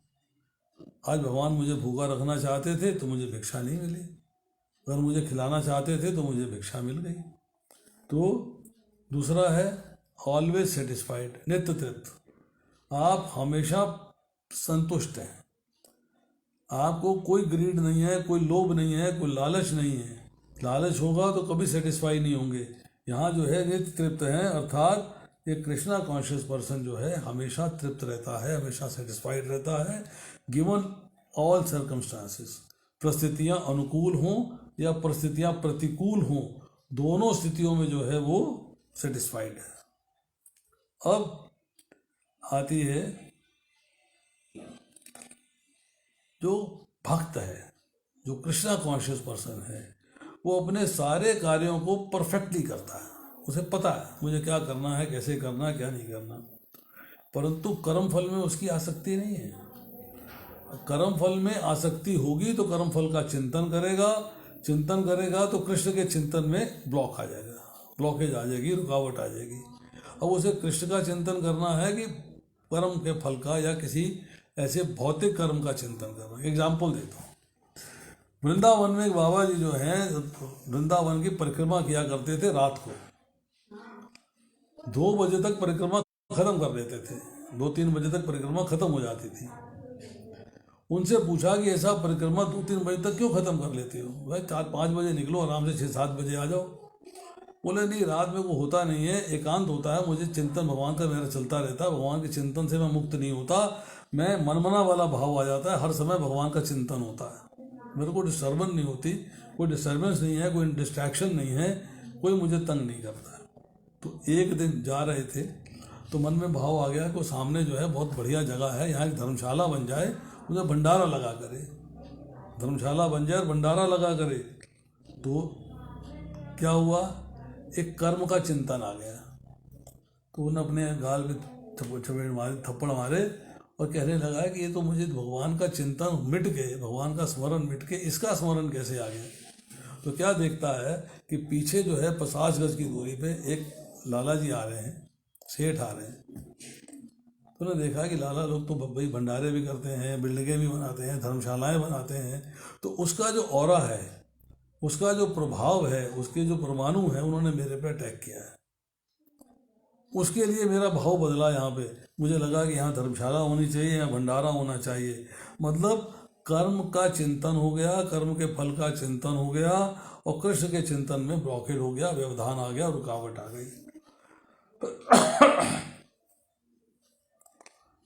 [SPEAKER 1] आज भगवान मुझे भूखा रखना चाहते थे तो मुझे भिक्षा नहीं मिली, अगर मुझे खिलाना चाहते थे तो मुझे भिक्षा मिल गई। तो दूसरा है ऑलवेज सेटिस्फाइड, नित्य तृप्त, आप हमेशा संतुष्ट हैं, आपको कोई ग्रीड नहीं है, कोई लोभ नहीं है, कोई लालच नहीं है। लालच होगा तो कभी सेटिस्फाई नहीं होंगे। यहाँ जो है नित्य तृप्त हैं, अर्थात ये कृष्णा कॉन्शियस पर्सन जो है हमेशा तृप्त रहता है, हमेशा सेटिस्फाइड रहता है, गिवन ऑल सर्कमस्टांसेस। परिस्थितियाँ अनुकूल हों या परिस्थितियाँ प्रतिकूल हों, दोनों स्थितियों में जो है वो सेटिस्फाइड है। अब आती है जो भक्त है, जो कृष्णा कॉन्शियस पर्सन है, वो अपने सारे कार्यों को परफेक्टली करता है, उसे पता है मुझे क्या करना है, कैसे करना है, क्या नहीं करना, परंतु कर्म फल में उसकी आसक्ति नहीं है। कर्म फल में आसक्ति होगी तो कर्म फल का चिंतन करेगा, चिंतन करेगा तो कृष्ण के चिंतन में ब्लॉक आ जाएगा, ब्लॉकेज आ जाएगी, रुकावट आ जाएगी। अब उसे कृष्ण का चिंतन करना है कि कर्म के फल का, या किसी ऐसे भौतिक कर्म का चिंतन करना। एग्जाम्पल देता हूँ, वृंदावन में एक बाबा जी जो हैं, वृंदावन की परिक्रमा किया करते थे, रात को 2 बजे तक परिक्रमा खत्म कर लेते थे, 2-3 बजे तक परिक्रमा खत्म हो जाती थी। उनसे पूछा कि ऐसा परिक्रमा 2-3 बजे तक क्यों खत्म कर लेते हो? भाई 4-5 बजे निकलो, आराम से 6-7 बजे आ जाओ। बोले नहीं, रात में वो होता नहीं है, एकांत होता है, मुझे चिंतन भगवान का मेरा चलता रहता है, भगवान के चिंतन से मैं मुक्त नहीं होता, मैं मनमना वाला भाव आ जाता है, हर समय भगवान का चिंतन होता है, मेरे को डिस्टर्बेंस नहीं होती, कोई डिस्टर्बेंस नहीं है, कोई डिस्ट्रैक्शन नहीं है, कोई मुझे तंग नहीं करता है। तो एक दिन जा रहे थे तो मन में भाव आ गया कि सामने जो है बहुत बढ़िया जगह है, यहाँ एक धर्मशाला बन जाए, मुझे भंडारा लगा करे, धर्मशाला बन जाए और भंडारा लगा करे। तो क्या हुआ, एक कर्म का चिंतन आ गया, तो उन्होंने अपने गाल में थप्पड़ मारे और कहने लगा कि ये तो मुझे भगवान का चिंतन मिट के, भगवान का स्मरण मिट के इसका स्मरण कैसे आ गया। तो क्या देखता है कि पीछे जो है 50 गज की दूरी पे एक लाला जी आ रहे हैं, सेठ आ रहे हैं। तो उन्होंने देखा कि लाला लोग तो भाई भंडारे भी करते हैं, बिल्डिंगें भी बनाते हैं, धर्मशालाएं बनाते हैं, तो उसका जो ऑरा है, उसका जो प्रभाव है, उसके जो परमाणु है, उन्होंने मेरे पे अटैक किया है। उसके लिए मेरा भाव बदला, यहाँ पे मुझे लगा कि यहाँ धर्मशाला होनी चाहिए, यहाँ भंडारा होना चाहिए। मतलब कर्म का चिंतन हो गया, कर्म के फल का चिंतन हो गया, और कृष्ण के चिंतन में ब्लॉकेड हो गया, व्यवधान आ गया, रुकावट आ गई।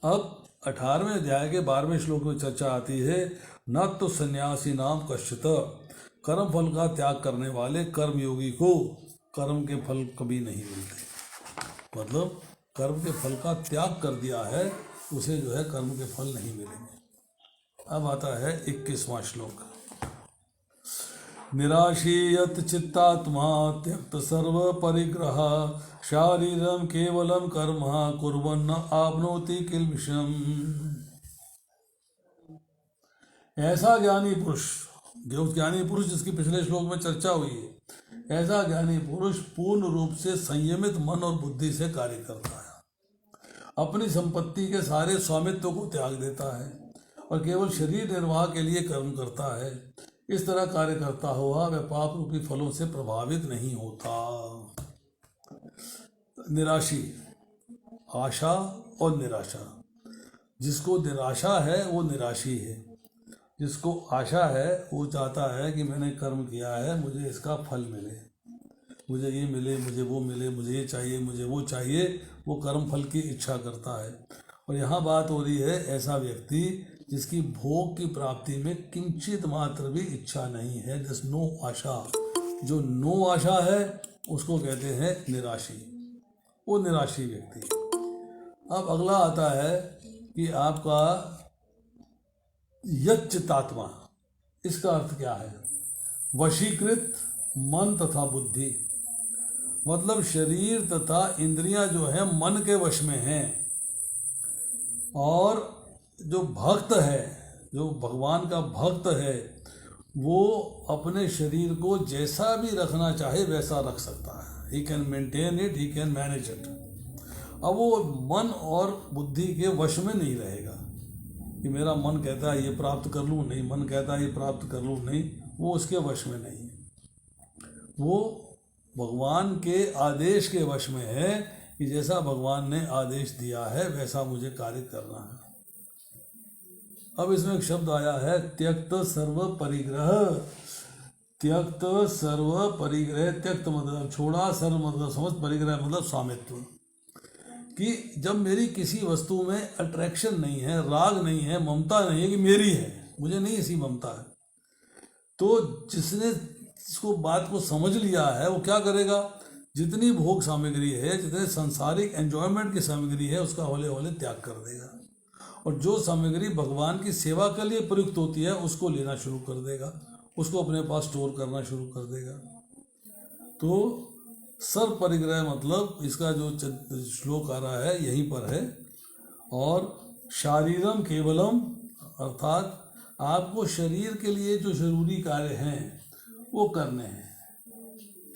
[SPEAKER 1] अब 18वें अध्याय के 12वें श्लोक में चर्चा आती है, न तो सन्यासी नाम कश्चित, कर्म फल का त्याग करने वाले कर्मयोगी को कर्म के फल कभी नहीं मिलते। मतलब कर्म के फल का त्याग कर दिया है उसे जो है कर्म के फल नहीं मिलेंगे। अब आता है 21वां श्लोक, निराशीयत चित्तात्मा त्यक्त सर्व परिग्रह शारीरम केवलम कर्म कुर्वन् न आपनोति किल्बिषम। ऐसा ज्ञानी पुरुष, जो ज्ञानी पुरुष जिसकी पिछले श्लोक में चर्चा हुई है, ऐसा ज्ञानी पुरुष पूर्ण रूप से संयमित मन और बुद्धि से कार्य करता है, अपनी संपत्ति के सारे स्वामित्व को त्याग देता है और केवल शरीर निर्वाह के लिए कर्म करता है। इस तरह कार्य करता हुआ वह पाप रूपी फलों से प्रभावित नहीं होता। निराशी, आशा और निराशा। जिसको निराशा है वो निराशी है, जिसको आशा है वो चाहता है कि मैंने कर्म किया है, मुझे इसका फल मिले, मुझे ये मिले, मुझे वो मिले, मुझे ये चाहिए, मुझे वो चाहिए, वो कर्म फल की इच्छा करता है। और यहाँ बात हो रही है ऐसा व्यक्ति जिसकी भोग की प्राप्ति में किंचित मात्र भी इच्छा नहीं है, जस नो आशा। जो नो आशा है उसको कहते हैं निराशी, वो निराशी व्यक्ति। अब अगला आता है कि आपका यच्चित्तात्मा, इसका अर्थ क्या है? वशीकृत मन तथा बुद्धि। मतलब शरीर तथा इंद्रियां जो है मन के वश में हैं, और जो भक्त है, जो भगवान का भक्त है, वो अपने शरीर को जैसा भी रखना चाहे वैसा रख सकता है। He can maintain it, he can manage it. अब वो मन और बुद्धि के वश में नहीं रहेगा कि मेरा मन कहता है ये प्राप्त कर लूँ, नहीं, मन कहता है ये प्राप्त कर लूँ, नहीं, वो उसके वश में नहीं है। वो भगवान के आदेश के वश में है कि जैसा भगवान ने आदेश दिया है वैसा मुझे कार्य करना है। अब इसमें एक शब्द आया है त्यक्त सर्व परिग्रह। त्यक्त सर्व परिग्रह, त्यक्त मतलब छोड़ा, सर्व मतलब समझ, परिग्रह मतलब स्वामित्व। कि जब मेरी किसी वस्तु में अट्रैक्शन नहीं है, राग नहीं है, ममता नहीं है कि मेरी है, मुझे नहीं ऐसी ममता है, तो जिसने इसको बात को समझ लिया है वो क्या करेगा? जितनी भोग सामग्री है, जितने सांसारिक एंजॉयमेंट की सामग्री है, उसका हौले हौले त्याग कर देगा, और जो सामग्री भगवान की सेवा के लिए प्रयुक्त होती है उसको लेना शुरू कर देगा, उसको अपने पास स्टोर करना शुरू कर देगा। तो सर्व परिग्रह मतलब इसका जो श्लोक आ रहा है यहीं पर है। और शारीरम केवलम, अर्थात आपको शरीर के लिए जो जरूरी कार्य हैं वो करने हैं।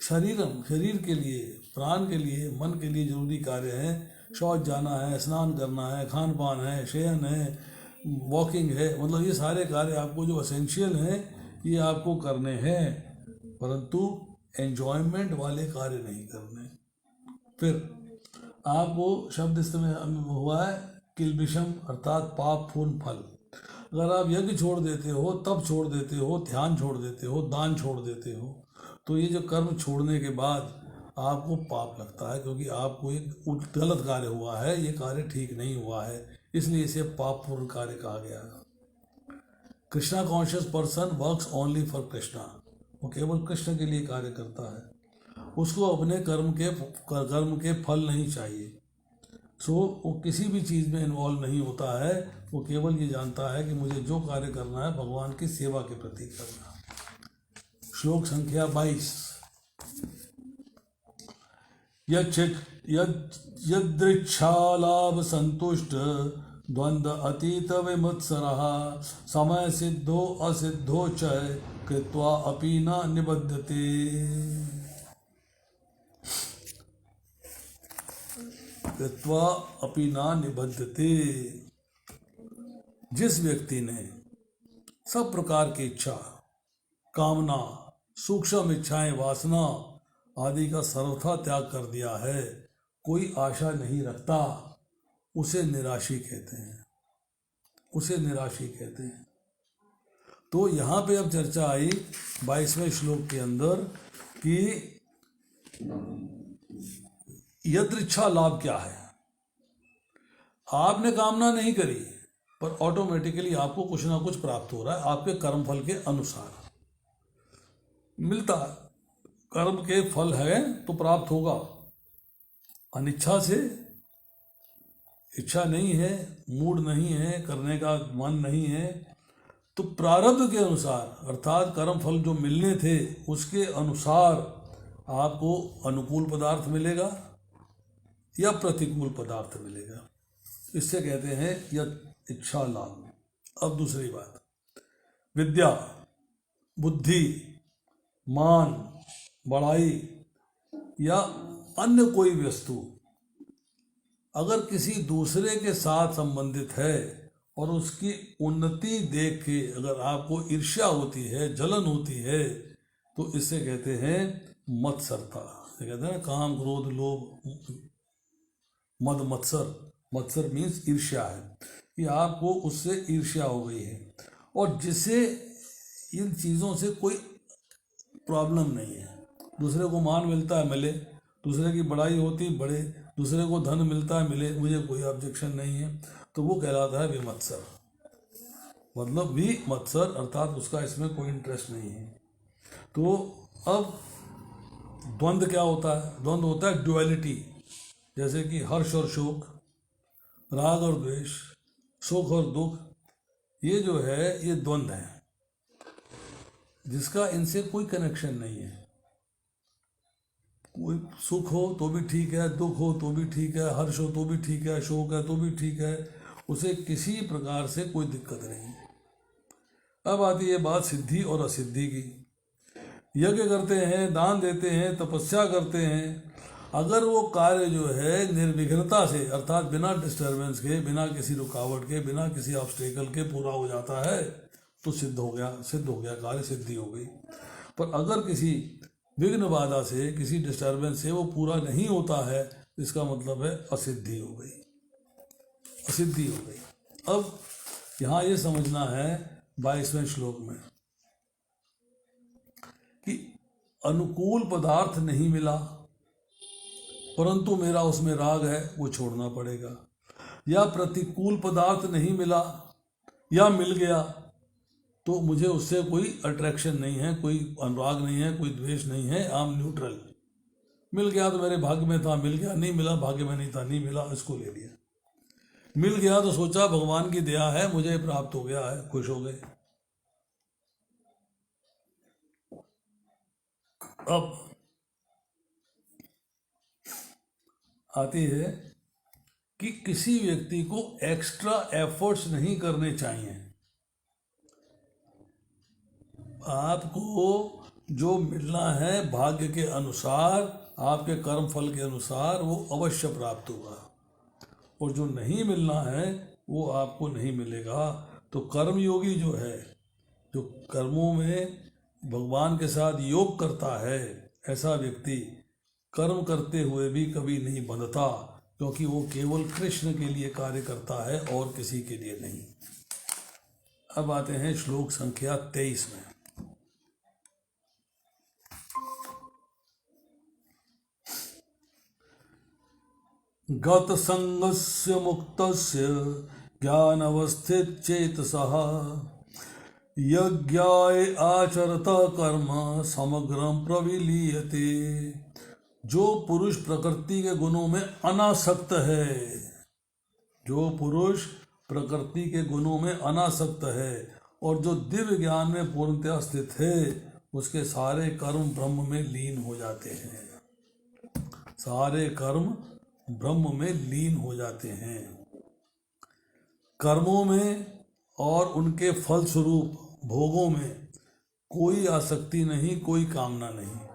[SPEAKER 1] शरीरम, शरीर के लिए, प्राण के लिए, मन के लिए जरूरी कार्य हैं। शौच जाना है, स्नान करना है, खान पान है, शयन है, वॉकिंग है, मतलब ये सारे कार्य आपको जो असेंशियल हैं ये आपको करने हैं, परंतु एंजॉयमेंट वाले कार्य नहीं करने। फिर आपको शब्द इसमें हुआ है किल्बिषम, अर्थात पाप पूर्ण फल। अगर आप यज्ञ छोड़ देते हो, तप छोड़ देते हो, ध्यान छोड़ देते हो, दान छोड़ देते हो, तो ये जो कर्म छोड़ने के बाद आपको पाप लगता है, क्योंकि आपको एक गलत कार्य हुआ है, ये कार्य ठीक नहीं हुआ है, इसलिए इसे पापपूर्ण कार्य कहा गया है। Krishna conscious person works only for Krishna, वो केवल कृष्ण के लिए कार्य करता है, उसको अपने कर्म के फल नहीं चाहिए। सो वो किसी भी चीज़ में इन्वॉल्व नहीं होता है, वो केवल ये जानता है कि मुझे जो कार्य करना है भगवान की सेवा के प्रति करना। श्लोक संख्या 22, यदृच्छालाभ संतुष्ट द्वंद्व अतीत विमुत्सरः समय सिद्धो असिद्धो च कृत्वा अपि न निबध्यते। कृत्वा अपि न निबध्यते। जिस व्यक्ति ने सब प्रकार की इच्छा, कामना, सूक्ष्म इच्छाएं, वासना आदि का सर्वथा त्याग कर दिया है, कोई आशा नहीं रखता, उसे निराशी कहते हैं, उसे निराशी कहते हैं। तो यहाँ पे अब चर्चा आई 22वें श्लोक के अंदर कि यदृच्छा लाभ क्या है। आपने कामना नहीं करी पर ऑटोमेटिकली आपको कुछ ना कुछ प्राप्त हो रहा है, आपके कर्मफल के अनुसार मिलता है। कर्म के फल है तो प्राप्त होगा। अनिच्छा से, इच्छा नहीं है, मूड नहीं है, करने का मन नहीं है, तो प्रारब्ध के अनुसार अर्थात कर्म फल जो मिलने थे उसके अनुसार आपको अनुकूल पदार्थ मिलेगा या प्रतिकूल पदार्थ मिलेगा। इससे कहते हैं यह इच्छा लाभ। अब दूसरी बात, विद्या, बुद्धि, मान, बड़ाई या अन्य कोई वस्तु अगर किसी दूसरे के साथ संबंधित है और उसकी उन्नति देख के अगर आपको ईर्ष्या होती है, जलन होती है, तो इससे कहते हैं मत्सरता। कहते हैं काम, क्रोध, लोभ, मद, मत्सर। मत्सर मीन्स ईर्ष्या है कि आपको उससे ईर्ष्या हो गई है और जिसे इन चीज़ों से कोई प्रॉब्लम नहीं है। दूसरे को मान मिलता है, मिले, दूसरे की बड़ाई होती बढ़े, दूसरे को धन मिलता है, मिले, मुझे कोई ऑब्जेक्शन नहीं है, तो वो कहलाता है विमत्सर। मतलब विमत्सर अर्थात उसका इसमें कोई इंटरेस्ट नहीं है। तो अब द्वंद्व क्या होता है? द्वंद्व होता है ड्युअलिटी, जैसे कि हर्ष और शोक, राग और द्वेष, सुख और दुख, ये जो है ये द्वंद्व है जिसका इनसे कोई कनेक्शन नहीं है। कोई सुख हो तो भी ठीक है, दुख हो तो भी ठीक है, हर्ष हो तो भी ठीक है, शोक है तो भी ठीक है, उसे किसी प्रकार से कोई दिक्कत नहीं। अब आती है बात सिद्धि और असिद्धि की। यज्ञ करते हैं, दान देते हैं, तपस्या करते हैं, अगर वो कार्य जो है निर्विघ्नता से अर्थात बिना डिस्टर्बेंस के, बिना किसी रुकावट के, बिना किसी ऑब्स्टेकल के पूरा हो जाता है तो सिद्ध हो गया, कार्य सिद्धि हो गई। पर अगर किसी विघ्न बाधा से, किसी डिस्टर्बेंस से वो पूरा नहीं होता है, इसका मतलब है असिद्धि हो गई, असिद्धि हो गई। अब यहाँ ये समझना है 22वें श्लोक में कि अनुकूल पदार्थ नहीं मिला परंतु मेरा उसमें राग है, वो छोड़ना पड़ेगा, या प्रतिकूल पदार्थ नहीं मिला या मिल गया तो मुझे उससे कोई अट्रैक्शन नहीं है, कोई अनुराग नहीं है, कोई द्वेष नहीं है, आई एम न्यूट्रल। मिल गया तो मेरे भाग्य में था, मिल गया, नहीं मिला भाग्य में नहीं था, नहीं मिला, इसको ले लिया। मिल गया तो सोचा भगवान की दया है, मुझे प्राप्त हो गया है, खुश हो गए। अब आती है कि किसी व्यक्ति को एक्स्ट्रा एफर्ट्स नहीं करने चाहिए। आपको जो मिलना है भाग्य के अनुसार, आपके कर्म फल के अनुसार वो अवश्य प्राप्त होगा, और जो नहीं मिलना है वो आपको नहीं मिलेगा। तो कर्म योगी जो है, जो कर्मों में भगवान के साथ योग करता है, ऐसा व्यक्ति कर्म करते हुए भी कभी नहीं बंधता, क्योंकि वो केवल कृष्ण के लिए कार्य करता है और किसी के लिए नहीं। अब आते हैं श्लोक संख्या 23 में। गत संगस्य मुक्तस्य ज्ञानवस्थित चेतसः यज्ञाय आचरत कर्म समग्रम प्रविलीयते। जो पुरुष प्रकृति के गुणों में अनासक्त है, जो पुरुष प्रकृति के गुणों में अनासक्त है और जो दिव्य ज्ञान में पूर्णतया स्थित है, उसके सारे कर्म ब्रह्म में लीन हो जाते हैं, सारे कर्म ब्रह्म में लीन हो जाते हैं। कर्मों में और उनके फलस्वरूप भोगों में कोई आसक्ति नहीं, कोई कामना नहीं।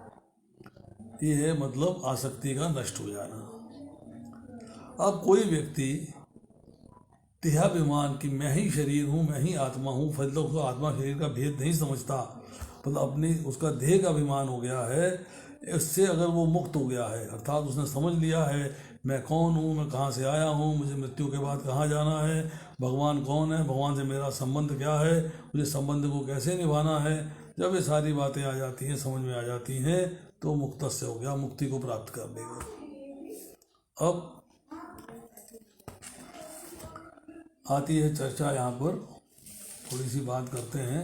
[SPEAKER 1] ये है मतलब आसक्ति का नष्ट हो जाना। अब कोई व्यक्ति देहाभिमान कि मैं ही शरीर हूँ, मैं ही आत्मा हूँ, मतलब उसको आत्मा शरीर का भेद नहीं समझता, मतलब अपनी उसका देह का अभिमान हो गया है, इससे अगर वो मुक्त हो गया है, अर्थात उसने समझ लिया है मैं कौन हूँ, मैं कहाँ से आया हूँ, मुझे मृत्यु के बाद कहाँ जाना है, भगवान कौन है, भगवान से मेरा संबंध क्या है, मुझे संबंध को कैसे निभाना है, जब ये सारी बातें आ जाती हैं, समझ में आ जाती हैं, तो मुक्त से हो गया, मुक्ति को प्राप्त कर लेगा। अब आती है चर्चा। यहाँ पर थोड़ी सी बात करते हैं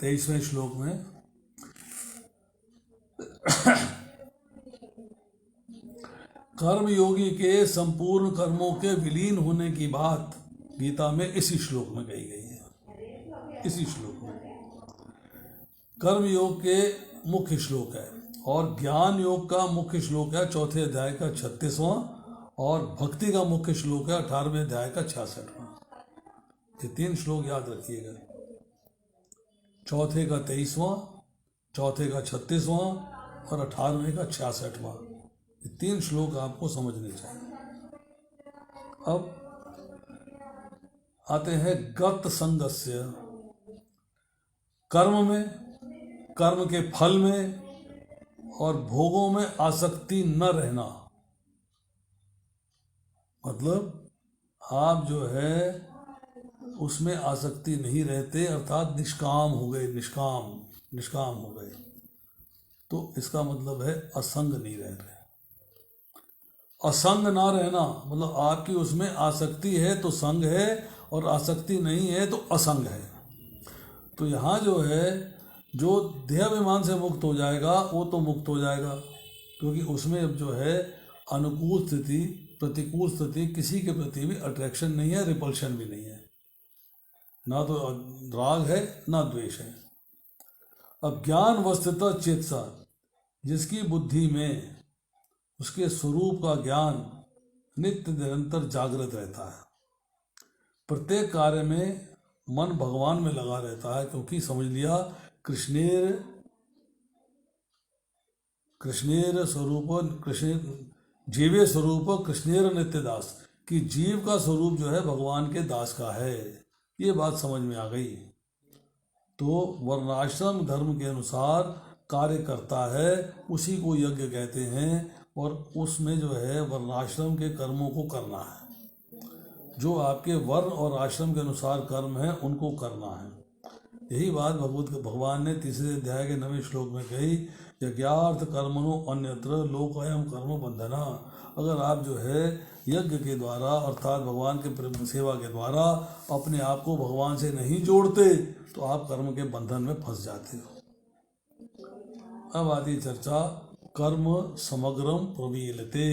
[SPEAKER 1] 23वें श्लोक में। कर्म योगी के संपूर्ण कर्मों के विलीन होने की बात गीता में इसी श्लोक में कही गई है। इसी श्लोक में कर्म योग के मुख्य श्लोक है और ज्ञान योग का मुख्य श्लोक है 4थे अध्याय का 36वां और भक्ति का मुख्य श्लोक है 18वें अध्याय का 66वां। ये 3 श्लोक याद रखिएगा। 4थे का 23वां, 4थे का 36वां और 18वें का 66वां। ये 3 श्लोक आपको समझने चाहिए। अब आते हैं गत संगस्य। कर्म में, कर्म के फल में और भोगों में आसक्ति न रहना। मतलब आप जो है उसमें आसक्ति नहीं रहते, अर्थात निष्काम हो गए, निष्काम हो गए। तो इसका मतलब है असंग नहीं रह रहे। असंग ना रहना मतलब आपकी उसमें आसक्ति है तो संग है और आसक्ति नहीं है तो असंग है। तो यहाँ जो है जो देहाभिमान से मुक्त हो जाएगा वो तो मुक्त हो जाएगा, क्योंकि उसमें अब जो है अनुकूल स्थिति, प्रतिकूल स्थिति, किसी के प्रति भी अट्रैक्शन नहीं है, रिपल्शन भी नहीं है, ना तो राग है ना द्वेष है। अब ज्ञान वस्तुतः चेतसा, जिसकी बुद्धि में उसके स्वरूप का ज्ञान नित्य निरंतर जागृत रहता है, प्रत्येक कार्य में मन भगवान में लगा रहता है, क्योंकि समझ लिया कृष्णेर स्वरूप, कृष्ण जीवे स्वरूप कृष्णेर नित्य दास, कि जीव का स्वरूप जो है भगवान के दास का है। ये बात समझ में आ गई। तो वर्णाश्रम धर्म के अनुसार कार्य करता है, उसी को यज्ञ कहते हैं। और उसमें जो है वर्णाश्रम के कर्मों को करना है। जो आपके वर्ण और आश्रम के अनुसार कर्म है उनको करना है। यही बात भगवान ने 3रे अध्याय के 9वें श्लोक में कही, यज्ञार्थ कर्मणो अन्यत्र लोकायम कर्म बंधना। अगर आप जो है यज्ञ के द्वारा अर्थात भगवान के सेवा के द्वारा अपने आप को भगवान से नहीं जोड़ते तो आप कर्म के बंधन में फंस जाते हो। अब आती चर्चा कर्म समग्रम प्रवीलते,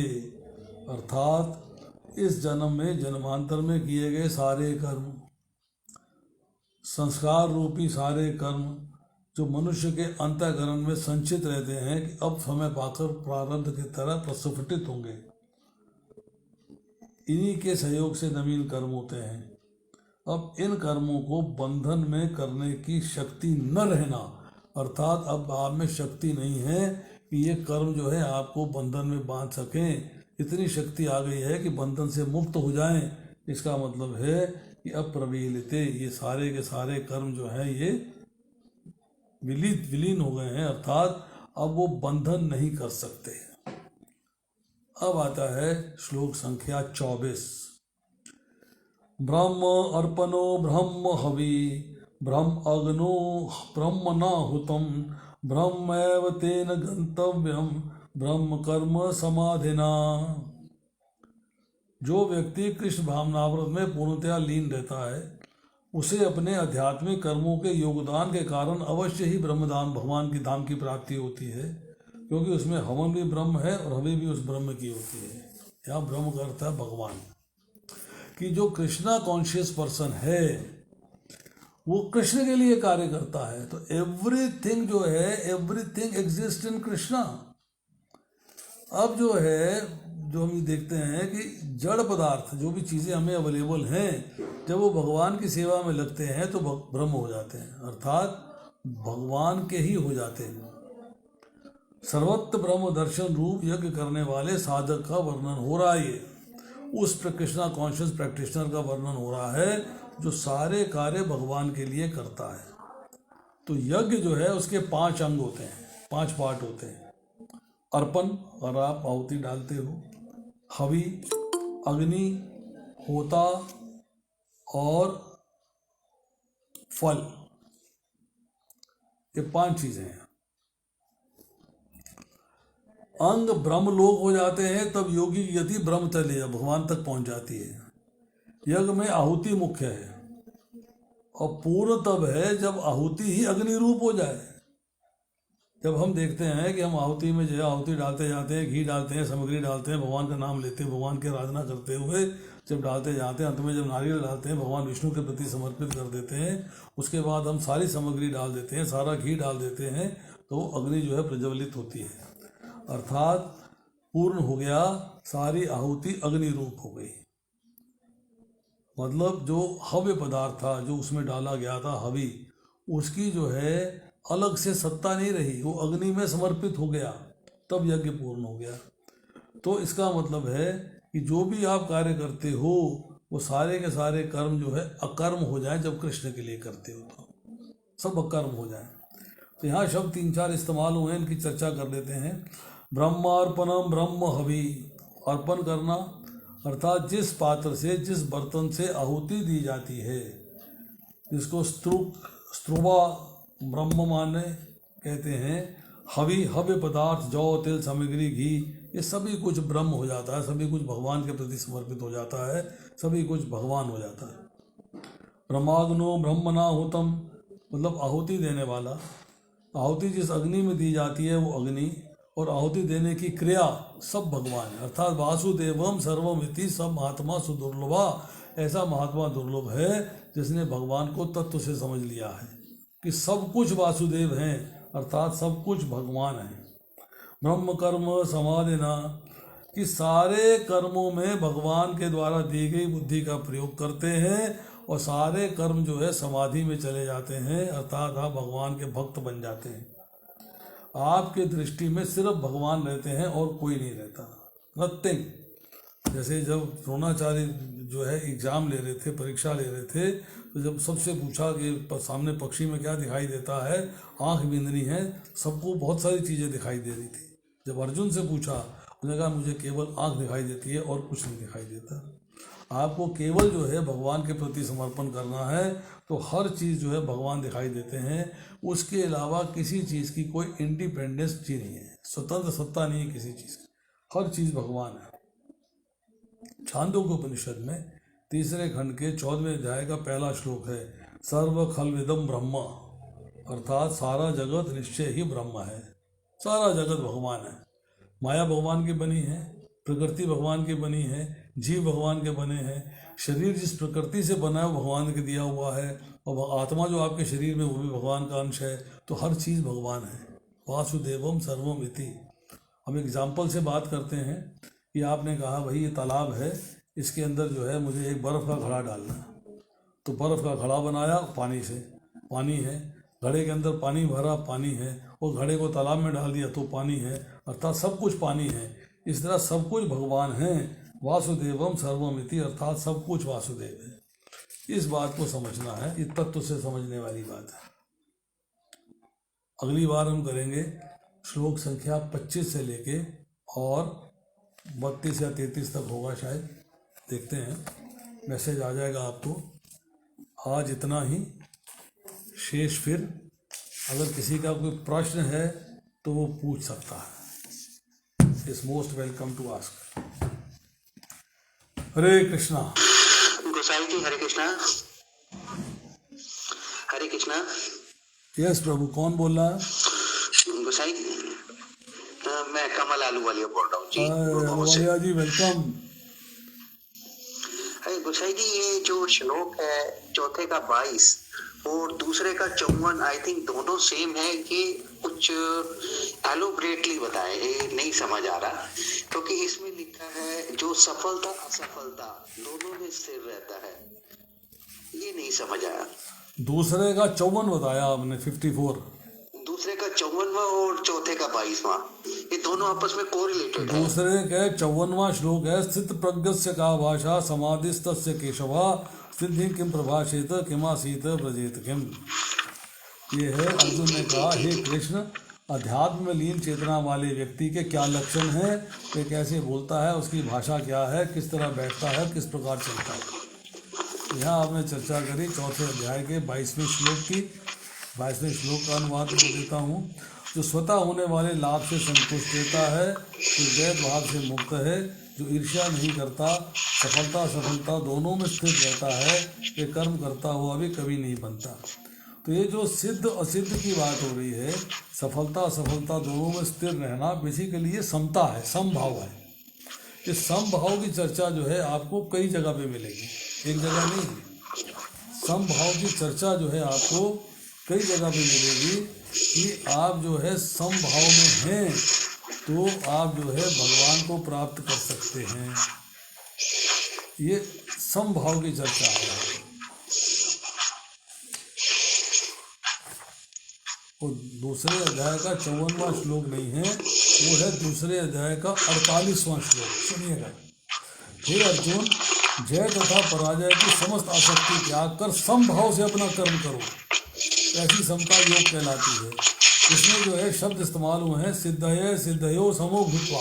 [SPEAKER 1] अर्थात इस जन्म में जन्मांतर में किए गए सारे कर्म, संस्कार रूपी सारे कर्म जो मनुष्य के अंतःकरण में संचित रहते हैं कि अब समय पाकर प्रारब्ध की तरह प्रस्फुटित होंगे, इन्हीं के सहयोग से नवीन कर्म होते हैं। अब इन कर्मों को बंधन में करने की शक्ति न रहना, अर्थात अब आप में शक्ति नहीं है कि ये कर्म जो है आपको बंधन में बांध सकें। इतनी शक्ति आ गई है कि बंधन से मुक्त हो जाएं। इसका मतलब है कि अब प्रवीलिते, ये सारे के सारे कर्म जो हैं ये विलीन हो गए हैं, अर्थात अब वो बंधन नहीं कर सकते। अब आता है श्लोक संख्या 24। ब्रह्म अर्पणो ब्रह्म हवि ब्रह्म अग्नो ब्रह्म न हुतम ब्रह्मैव तेन गंतव्यम ब्रह्म कर्म समाधिना। जो व्यक्ति कृष्ण भावनाव्रत में पूर्णतया लीन रहता है उसे अपने आध्यात्मिक कर्मों के योगदान के कारण अवश्य ही ब्रह्मधाम भगवान की धाम की प्राप्ति होती है, क्योंकि उसमें हवन भी ब्रह्म है और हवि भी उस ब्रह्म की होती है। यहाँ ब्रह्म का अर्थ है भगवान, कि जो कृष्णा कॉन्शियस पर्सन है वो कृष्ण के लिए कार्य करता है। तो एवरीथिंग जो है, एवरीथिंग एग्जिस्ट इन कृष्णा। अब जो है जो हम देखते हैं कि जड़ पदार्थ जो भी चीज़ें हमें अवेलेबल हैं, जब वो भगवान की सेवा में लगते हैं तो ब्रह्म हो जाते हैं, अर्थात भगवान के ही हो जाते हैं। सर्वत्र ब्रह्म दर्शन रूप यज्ञ करने वाले साधक का वर्णन हो रहा है। ये उस कृष्णा कॉन्शियस प्रैक्टिशनर का वर्णन हो रहा है जो सारे कार्य भगवान के लिए करता है। तो यज्ञ जो है उसके 5 अंग होते हैं, 5 पार्ट होते हैं। अर्पण, और आप आहुति डालते हो, हवि अग्नि, होता और फल, ये 5 चीजें हैं। अंग ब्रह्मलोक हो जाते हैं तब योगी की गति ब्रह्मचर्य भगवान तक पहुंच जाती है। यज्ञ में आहुति मुख्य है और पूर्ण तब है जब आहुति ही अग्नि रूप हो जाए। जब हम देखते हैं कि हम आहुति में जो है आहुति डालते जाते हैं, घी डालते हैं, सामग्री डालते हैं, भगवान का नाम लेते हैं, भगवान की आराधना करते हुए जब डालते जाते हैं, अंत में जब नारियल डालते हैं भगवान विष्णु के प्रति समर्पित कर देते हैं, उसके बाद हम सारी सामग्री डाल देते हैं, सारा घी डाल देते हैं, तो अग्नि जो है प्रज्वलित होती है, अर्थात पूर्ण हो गया, सारी आहुति अग्नि रूप हो गई। मतलब जो हव्य पदार्थ था, जो उसमें डाला गया था हवि, उसकी जो है अलग से सत्ता नहीं रही, वो अग्नि में समर्पित हो गया, तब यज्ञ पूर्ण हो गया। तो इसका मतलब है कि जो भी आप कार्य करते हो वो सारे के सारे कर्म जो है अकर्म हो जाए, जब कृष्ण के लिए करते हो तो सब अकर्म हो जाए। तो यहाँ शब्द 3-4 इस्तेमाल हुए, इनकी चर्चा कर लेते हैं। ब्रह्मार्पणम ब्रह्म हवि, अर्पण करना अर्थात जिस पात्र से, जिस बर्तन से आहुति दी जाती है, जिसको स्त्रुवा ब्रह्म माने कहते हैं। हवि हव्य पदार्थ, जौ तिल सामग्री घी, ये सभी कुछ ब्रह्म हो जाता है, सभी कुछ भगवान के प्रति समर्पित हो जाता है, सभी कुछ भगवान हो जाता है। ब्रह्माग्नो ब्रह्मणाहुतम, मतलब आहुति देने वाला। आहुति जिस अग्नि में दी जाती है वो अग्नि, और आहुति देने की क्रिया सब भगवान है, अर्थात वासुदेवम सर्वमिति, सब महात्मा सुदुर्लभा। ऐसा महात्मा दुर्लभ है जिसने भगवान को तत्व से समझ लिया है कि सब कुछ वासुदेव हैं, अर्थात सब कुछ भगवान हैं। ब्रह्म कर्म समाधिना, कि सारे कर्मों में भगवान के द्वारा दी गई बुद्धि का प्रयोग करते हैं और सारे कर्म जो है समाधि में चले जाते हैं, अर्थात आप भगवान के भक्त बन जाते हैं। आपके दृष्टि में सिर्फ भगवान रहते हैं और कोई नहीं रहता, नथिंग। जैसे जब द्रोणाचार्य जो है एग्जाम ले रहे थे, परीक्षा ले रहे थे, तो जब सबसे पूछा कि सामने पक्षी में क्या दिखाई देता है, आंख बिंदनी है, सबको बहुत सारी चीज़ें दिखाई दे रही थी। जब अर्जुन से पूछा, उसने कहा मुझे केवल आंख दिखाई देती है और कुछ नहीं दिखाई देता। आपको केवल जो है भगवान के प्रति समर्पण करना है, तो हर चीज़ जो है भगवान दिखाई देते हैं। उसके अलावा किसी चीज़ की कोई इंडिपेंडेंस चीज़ नहीं है, स्वतंत्र सत्ता नहीं है किसी चीज़ की, हर चीज़ भगवान है। छांदोग्य उपनिषद में 3 खंड के 14वें अध्याय का पहला श्लोक है, सर्व खल्विदम ब्रह्म, अर्थात सारा जगत निश्चय ही ब्रह्म है, सारा जगत भगवान है। माया भगवान की बनी है, प्रकृति भगवान की बनी है, जीव भगवान के बने हैं, शरीर जिस प्रकृति से बना है वो भगवान के दिया हुआ है, और आत्मा जो आपके शरीर में वो भी भगवान का अंश है। तो हर चीज़ भगवान है। वासुदेवम सर्वम इति। हम एग्जाम्पल से बात करते हैं कि आपने कहा भाई ये तालाब है, इसके अंदर जो है मुझे एक बर्फ़ का घड़ा डालना है, तो बर्फ़ का घड़ा बनाया पानी से, पानी है, घड़े के अंदर पानी भरा, पानी है, और घड़े को तालाब में डाल दिया तो पानी है, अर्थात सब कुछ पानी है। इस तरह सब कुछ भगवान है। वासुदेवम सर्वमिति, अर्थात सब कुछ वासुदेव है। इस बात को समझना है, ये तत्व से समझने वाली बात है। अगली बार हम करेंगे श्लोक संख्या 25 से लेके और 32 या 33 तक होगा शायद, देखते हैं, मैसेज आ जाएगा आपको। आज इतना ही, शेष फिर अगर किसी का कोई प्रश्न है तो वो पूछ सकता है। Is most welcome to ask. Hare Krishna.
[SPEAKER 2] Gosai ji Hare Krishna. Hare Krishna.
[SPEAKER 1] Yes प्रभु, कौन बोल रहा है?
[SPEAKER 2] गोसाई जी मैं कमल आलूवालिया बोल रहा हूँ जी।
[SPEAKER 1] आलूवालिया जी वेलकम।
[SPEAKER 2] अरे गोसाई जी, ये जो श्लोक है चौथे का 22 और दूसरे का 54, आई थिंक दोनों सेम है कि कुछ एलोबरेटली बताए, ये नहीं समझ आ रहा, क्योंकि इसमें लिखा है जो सफलता असफलता दोनों में स्थिर रहता है, ये नहीं समझ आया।
[SPEAKER 1] दूसरे का 54 बताया आपने, 54।
[SPEAKER 2] दूसरे का 54वां और चौथे का 22वां, ये दोनों आपस में कोरिलेटेड है।
[SPEAKER 1] दूसरे के 54वां श्लोक है, स्थित प्रज्ञस्य का भाषा समाधिस्तस्य केशवा सिद्धि किम प्रभाषेत किमासीत ब्रजेत किम। ये है, अर्जुन ने कहा हे कृष्ण, अध्यात्म में लीन चेतना वाले व्यक्ति के क्या लक्षण हैं, वे कैसे बोलता है, उसकी भाषा क्या है, किस तरह बैठता है, किस प्रकार चलता है। यहाँ आपने चर्चा करी चौथे अध्याय के 22वें श्लोक की, 22वें श्लोक का अनुवाद कर देता हूँ। जो स्वतः होने वाले लाभ से संतुष्ट रहता है, जो द्वैत भाव से मुक्त है, जो ईर्ष्या नहीं करता, सफलता असफलता दोनों में स्थिर रहता है, ये कर्म करता हुआ भी कभी नहीं बनता। तो ये जो सिद्ध असिद्ध की बात हो रही है, सफलता असफलता दोनों में स्थिर रहना, बेसिकली ये समता है, समभाव है। इस समभाव की चर्चा जो है आपको कई जगह पे मिलेगी, एक जगह नहीं। समभाव की चर्चा जो है आपको कई जगह पे मिलेगी कि आप जो है समभाव में हैं तो आप जो है भगवान को प्राप्त कर सकते हैं। ये समभाव की चर्चा है। और दूसरे अध्याय का 54वां श्लोक नहीं है, वो है दूसरे अध्याय का 48वां श्लोक। सुनिएगा। हे अर्जुन, जय तथा पराजय की समस्त आसक्ति त्याग कर समभाव से अपना कर्म करो, ऐसी समता योग कहलाती है। इसमें जो है शब्द इस्तेमाल हुए हैं सिद्धय सिद्धयो समो भूत्वा।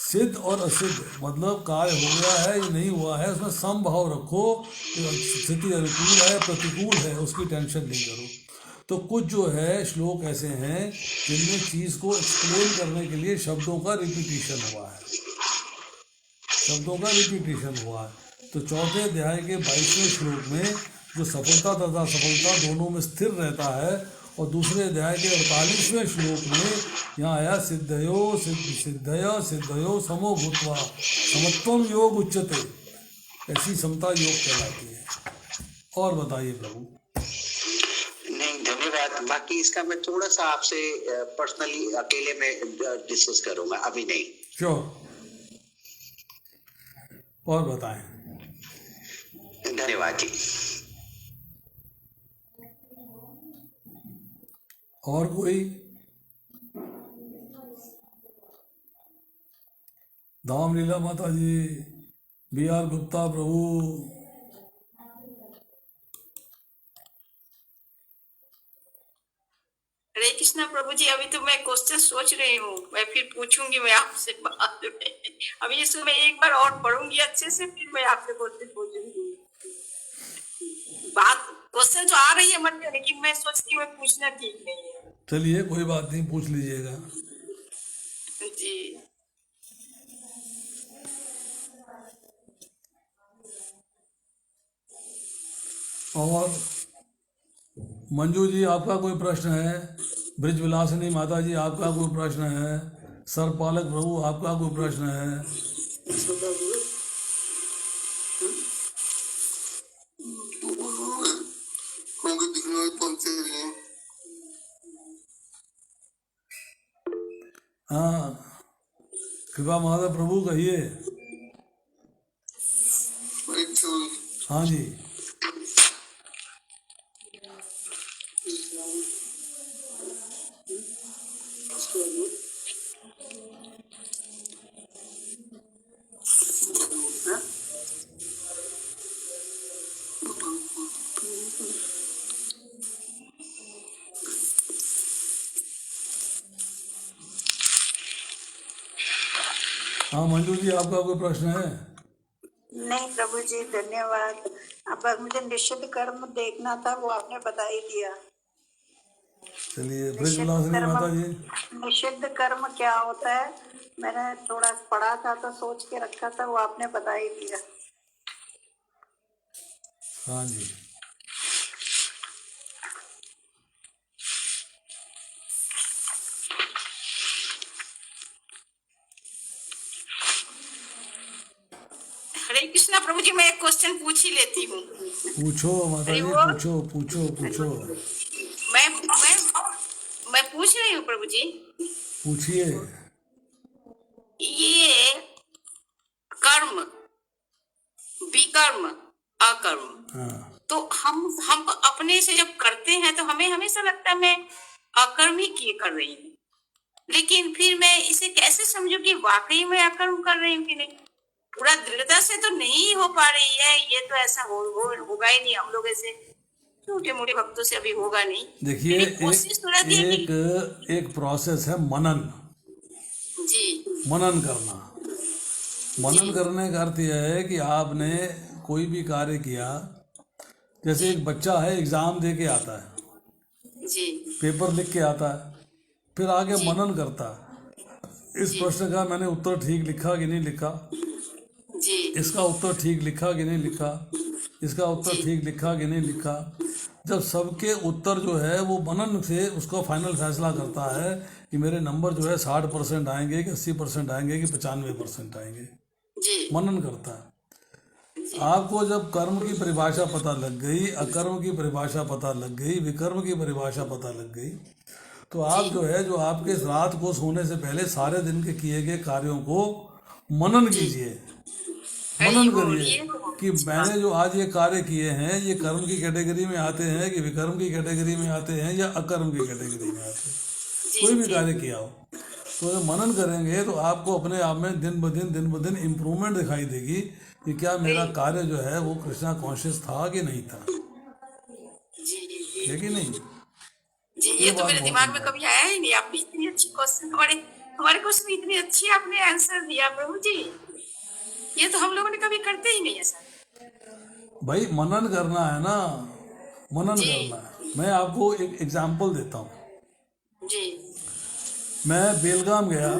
[SPEAKER 1] सिद्ध और असिद्ध मतलब कार्य हो गया है या नहीं हुआ है, उसमें समभाव रखो। स्थिति अनुकूल है प्रतिकूल है उसकी टेंशन नहीं करो। तो कुछ जो है श्लोक ऐसे हैं जिनमें चीज़ को एक्सप्लेन करने के लिए शब्दों का रिपीटिशन हुआ है, शब्दों का रिपीटिशन हुआ है। तो चौथे अध्याय के 22वें श्लोक में जो सफलता तथा सफलता दोनों में स्थिर रहता है, और दूसरे अध्याय के 48वें श्लोक में यहाँ आया सिद्धयो सिद्धया सिद्धयो समो भूत्वा समत्वम योग उच्यते, ऐसी समता योग कहलाती है। और बताइए प्रभु।
[SPEAKER 2] नहीं, धन्यवाद। बाकी इसका मैं थोड़ा सा आपसे पर्सनली अकेले में डिस्कस करूंगा, अभी नहीं।
[SPEAKER 1] श्योर। और बताएं।
[SPEAKER 2] धन्यवाद जी।
[SPEAKER 1] और कोई? धाम लीला माता जी, BR गुप्ता प्रभु।
[SPEAKER 3] हरे कृष्णा प्रभु जी। अभी तो मैं क्वेश्चन सोच रही हूँ, मैं फिर पूछूंगी मैं आपसे बाद में। अभी इसको मैं एक बार और पढ़ूंगी अच्छे से, फिर मैं आपसे क्वेश्चन पूछूंगी। बात क्वेश्चन तो आ रही है मन में, लेकिन मैं सोचती हूँ पूछना ठीक नहीं है।
[SPEAKER 1] चलिए कोई बात नहीं, पूछ लीजिएगा
[SPEAKER 3] जी।
[SPEAKER 1] और मंजू जी आपका कोई प्रश्न है? ब्रिज विलासिनी माता जी आपका कोई प्रश्न है? सरपालक प्रभु आपका कोई प्रश्न है? हाँ, कृपा माधव प्रभु कहिए। हाँ जी। हाँ मंजू जी आपका कोई प्रश्न है?
[SPEAKER 4] नहीं प्रभु जी, धन्यवाद। अब मुझे निषिद्ध कर्म देखना था, वो आपने बता ही दिया।
[SPEAKER 1] चलिए ब्रिज विलासिनी माता जी।
[SPEAKER 4] निषिद्ध कर्म क्या होता है? मैंने थोड़ा पढ़ा था तो सोच के रखा था, वो आपने बता ही दिया।
[SPEAKER 1] हाँ जी।
[SPEAKER 3] हरे कृष्णा प्रभु जी, मैं एक क्वेश्चन पूछ ही लेती हूँ।
[SPEAKER 1] पूछो माता जी, पूछो पूछो पूछो।
[SPEAKER 3] मैं पूछ रही हूँ प्रभु जी।
[SPEAKER 1] पूछिए।
[SPEAKER 3] ये कर्म, विकर्म, अकर्म,
[SPEAKER 1] हाँ।
[SPEAKER 3] तो हम अपने से जब करते हैं तो हमें हमेशा लगता है मैं अकर्म ही किए कर रही हूँ, लेकिन फिर मैं इसे कैसे समझूं कि वाकई मैं अकर्म कर रही हूँ कि नहीं? पूरा दृढ़ता से तो नहीं हो पा रही है। ये तो ऐसा होगा ही नहीं, हम लोग ऐसे छोटे मोटे भक्तों से अभी होगा नहीं।
[SPEAKER 1] देखिए एक प्रोसेस है मनन
[SPEAKER 3] जी।
[SPEAKER 1] मनन करना। मनन करने का अर्थ यह है कि आपने कोई भी कार्य किया, जैसे एक बच्चा है एग्जाम दे के आता है,
[SPEAKER 3] जी
[SPEAKER 1] पेपर लिख के आता है, फिर आगे मनन करता है, इस प्रश्न का मैंने उत्तर ठीक लिखा कि नहीं लिखा,
[SPEAKER 3] जी
[SPEAKER 1] इसका उत्तर ठीक लिखा कि नहीं लिखा, इसका उत्तर ठीक लिखा कि नहीं लिखा। जब सबके उत्तर जो है वो मनन से उसको फाइनल फैसला करता है कि मेरे नंबर जो है 60% आएंगे कि 80% आएंगे कि 95% आएंगे,
[SPEAKER 3] जी
[SPEAKER 1] मनन करता है। आपको जब कर्म की परिभाषा पता लग गई, अकर्म की परिभाषा पता लग गई, विकर्म की परिभाषा पता लग गई, तो आप जो है जो आपके रात को सोने से पहले सारे दिन के किए गए कार्यों को मनन कीजिए, मनन करिए कि मैंने जो आज ये कार्य किए हैं ये कर्म की कैटेगरी में आते हैं कि विकर्म की कैटेगरी में आते हैं या अकर्म की कैटेगरी में आते हैं। कोई भी कार्य किया हो तो जब मनन करेंगे तो आपको अपने आप में दिन ब दिन इम्प्रूवमेंट दिखाई देगी कि क्या मेरा कार्य जो है वो कृष्णा कॉन्शियस था कि नहीं था,
[SPEAKER 3] जी
[SPEAKER 1] है कि नहीं।
[SPEAKER 3] जी, ये तो मेरे दिमाग में कभी आया ही नहीं। आपने इतनी अच्छी क्वेश्चन, हमारे क्वेश्चन इतनी अच्छी आपने आंसर दिया प्रभु जी, ये तो हम लोगों ने कभी करते ही नहीं ऐसा।
[SPEAKER 1] भाई मनन करना है ना, मनन करना है। मैं आपको एक एग्जाम्पल देता हूँ।
[SPEAKER 3] जी
[SPEAKER 1] मैं बेलगाम गया,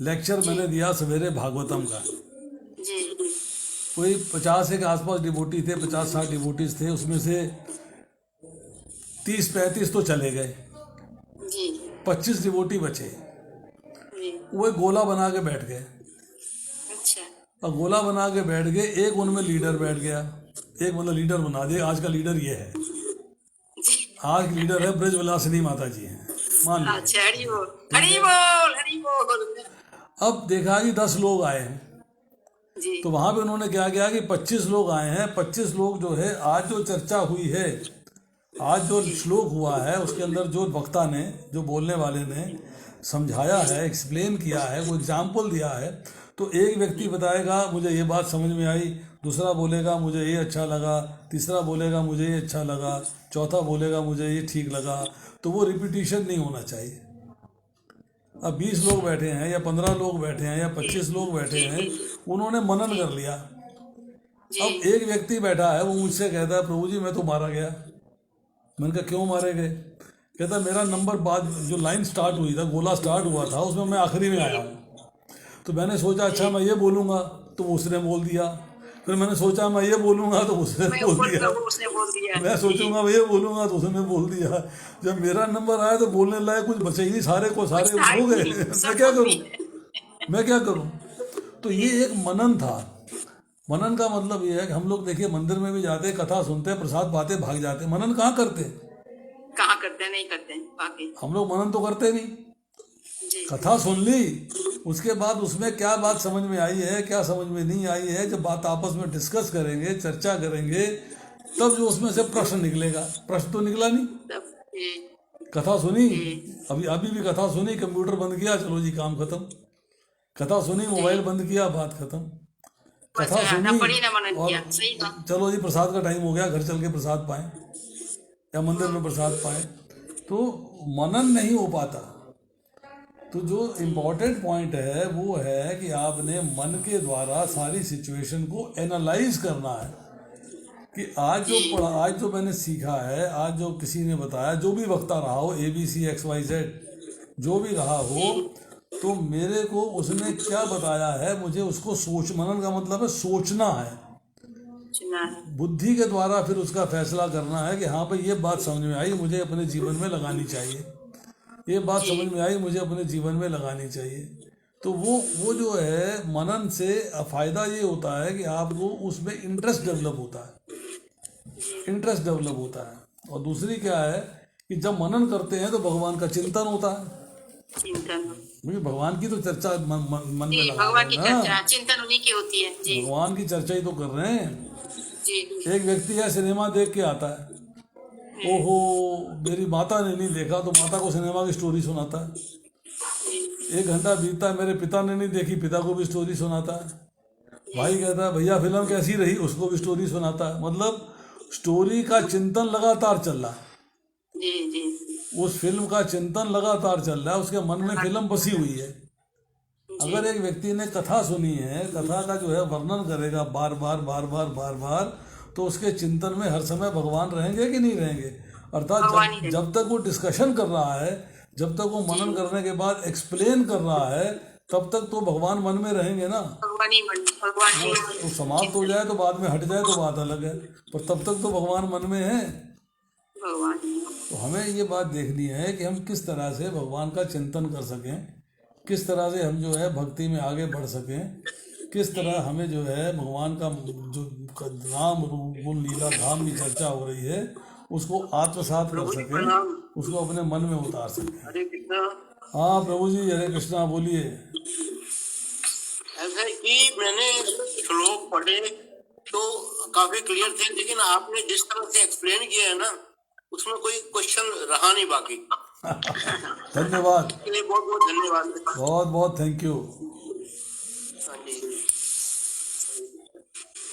[SPEAKER 1] लेक्चर मैंने दिया सवेरे भागवतम का।
[SPEAKER 3] जी
[SPEAKER 1] कोई 50 के आसपास डिवोटी थे, 50-60 डिवोटीज थे, उसमें से 30-35 तो चले गए,
[SPEAKER 3] जी
[SPEAKER 1] 25 डिवोटी बचे।
[SPEAKER 3] जी
[SPEAKER 1] वो एक गोला बना के बैठ गए,
[SPEAKER 3] अच्छा
[SPEAKER 1] और गोला बना के बैठ गए, एक उनमें लीडर बैठ गया, एक मतलब लीडर बना दिया, आज का लीडर ये है,
[SPEAKER 3] जी
[SPEAKER 1] आज की लीडर है ब्रजविलासिनी माता जी हैं, मान लो।
[SPEAKER 3] अच्छा, हरी बोल हरी बोल हरी बोल।
[SPEAKER 1] अब देखा कि 10 लोग आए हैं,
[SPEAKER 3] जी
[SPEAKER 1] तो वहां पे उन्होंने क्या किया कि 25 लोग आए हैं, 25 लोग जो है आज जो चर्चा हुई है, आज जो श्लोक हुआ है उसके अंदर जो वक्ता ने, जो बोलने वाले ने समझाया है, एक्सप्लेन किया है, वो एग्जाम्पल दिया है, तो एक व्यक्ति बताएगा मुझे ये बात समझ में आई, दूसरा बोलेगा मुझे ये अच्छा लगा, तीसरा बोलेगा मुझे ये अच्छा लगा, चौथा बोलेगा मुझे ये ठीक लगा। तो वो रिपीटिशन नहीं होना चाहिए। अब 20 लोग बैठे हैं या 15 लोग बैठे हैं या 25 लोग बैठे हैं, उन्होंने मनन कर लिया। अब एक व्यक्ति बैठा है, वो मुझसे कहता है प्रभु जी मैं तो मारा गया। मैंने कहा क्यों मारे गए? कहता मेरा नंबर बाद जो लाइन स्टार्ट हुई था, गोला स्टार्ट हुआ था, उसमें मैं आखिरी में आया हूँ। तो मैंने सोचा अच्छा मैं ये बोलूँगा, तो उसने बोल दिया। फिर मैंने सोचा मैं ये बोलूँगा, तो उसने बोल दिया। मैं सोचूंगा मैं ये बोलूँगा, तो उसने बोल दिया। जब मेरा नंबर आया तो बोलने लायक कुछ बचे ही नहीं, सारे को सारे हो गए। मैं क्या करूँ, मैं क्या करूँ? तो ये एक मनन था। मनन का मतलब ये है कि हम लोग देखिए मंदिर में भी जाते, कथा सुनते, प्रसाद पाते, भाग जाते। मनन कहाँ करते?
[SPEAKER 3] कहाँ करते? नहीं करते बाकी
[SPEAKER 1] हम लोग मनन तो करते नहीं।
[SPEAKER 3] जी
[SPEAKER 1] कथा सुन ली, उसके बाद उसमें क्या बात समझ में आई है, क्या समझ में नहीं आई है, जब बात आपस में डिस्कस करेंगे, चर्चा करेंगे, तब जो उसमें से प्रश्न निकलेगा। प्रश्न तो निकला नहीं।
[SPEAKER 3] तब जी
[SPEAKER 1] कथा सुनी, अभी भी कथा सुनी, कंप्यूटर बंद किया, चलो जी काम खत्म। कथा सुनी, मोबाइल बंद किया, बात खत्म। कथा
[SPEAKER 3] बस, ना पढ़ी
[SPEAKER 1] सुनी
[SPEAKER 3] ना मनन
[SPEAKER 1] और
[SPEAKER 3] किया। सही बात।
[SPEAKER 1] चलो जी प्रसाद का टाइम हो गया, घर चल के प्रसाद पाएं या मंदिर में प्रसाद पाएं, तो मनन नहीं हो पाता। तो जो इम्पोर्टेंट पॉइंट है वो है कि आपने मन के द्वारा सारी सिचुएशन को एनालाइज करना है कि आज जो पढ़ा, आज जो मैंने सीखा है, आज जो किसी ने बताया, जो भी वक्ता रहा हो, ABC XYZ जो भी रहा हो, तो मेरे को उसने क्या बताया है, मुझे उसको सोच, मनन का मतलब है सोचना है,
[SPEAKER 3] सुना है।
[SPEAKER 1] बुद्धि के द्वारा फिर उसका फैसला करना है कि हाँ भाई ये बात समझ में आई, मुझे अपने जीवन में लगानी चाहिए, ये बात समझ में आई, मुझे अपने जीवन में लगानी चाहिए। तो वो जो है मनन से फ़ायदा ये होता है कि आपको उसमें इंटरेस्ट डेवलप होता है, इंटरेस्ट डेवलप होता है। और दूसरी क्या है कि जब मनन करते हैं तो भगवान का चिंतन होता है।
[SPEAKER 3] चिंतन
[SPEAKER 1] मुझे भगवान की तो चर्चा मन में
[SPEAKER 3] जी,
[SPEAKER 1] लगा
[SPEAKER 3] भगवान की
[SPEAKER 1] रहे हैं ना,
[SPEAKER 3] चर्चा चिंतन उन्हीं की होती है जी
[SPEAKER 1] भगवान की चर्चा ही तो कर रहे हैं।
[SPEAKER 3] जी
[SPEAKER 1] एक व्यक्ति है सिनेमा देख के आता है, ओहो मेरी माता ने नहीं देखा, तो माता को सिनेमा की स्टोरी सुनाता है।
[SPEAKER 3] जी
[SPEAKER 1] 1 घंटा बीतता है, मेरे पिता ने नहीं देखी, पिता को भी स्टोरी सुनाता है। भाई कहता है भैया फिल्म कैसी रही, उसको भी स्टोरी सुनाता है। मतलब स्टोरी का चिंतन लगातार चल रहा है,
[SPEAKER 3] जी जी
[SPEAKER 1] उस फिल्म का चिंतन लगातार चल रहा है, उसके मन में फिल्म बसी हुई है। अगर एक व्यक्ति ने कथा सुनी है, कथा का जो है वर्णन करेगा बार बार बार बार बार बार, तो उसके चिंतन में हर समय भगवान रहेंगे कि नहीं रहेंगे? अर्थात
[SPEAKER 3] भगवान ही
[SPEAKER 1] जब तक वो डिस्कशन कर रहा है, जब तक वो मनन करने के बाद एक्सप्लेन कर रहा है, तब तक तो भगवान मन में रहेंगे ना।
[SPEAKER 3] भगवान ही भगवान ही
[SPEAKER 1] तो समाप्त हो जाए तो बाद में हट जाए तो बात अलग है, पर तब तक तो भगवान मन में है।
[SPEAKER 3] भगवान ही।
[SPEAKER 1] तो हमें ये बात देखनी है कि हम किस तरह से भगवान का चिंतन कर सकें, किस तरह से हम जो है भक्ति में आगे बढ़ सकें, किस तरह हमें जो है भगवान का जो नाम रूप गुण लीला धाम की चर्चा हो रही है उसको आत्मसात कर सकें, उसको अपने मन में उतार सकें।
[SPEAKER 2] हरे कृष्णा।
[SPEAKER 1] हाँ प्रभु जी, हरे कृष्णा, बोलिए।
[SPEAKER 5] ऐसा है कि मैंने श्लोक पढ़े तो काफी क्लियर थे, लेकिन आपने जिस तरह से एक्सप्लेन किया है ना, उसमें कोई क्वेश्चन रहा नहीं बाकी।
[SPEAKER 1] धन्यवाद,
[SPEAKER 5] इसके लिए बहुत बहुत धन्यवाद।
[SPEAKER 1] बहुत बहुत थैंक यू।
[SPEAKER 5] हाँ जी।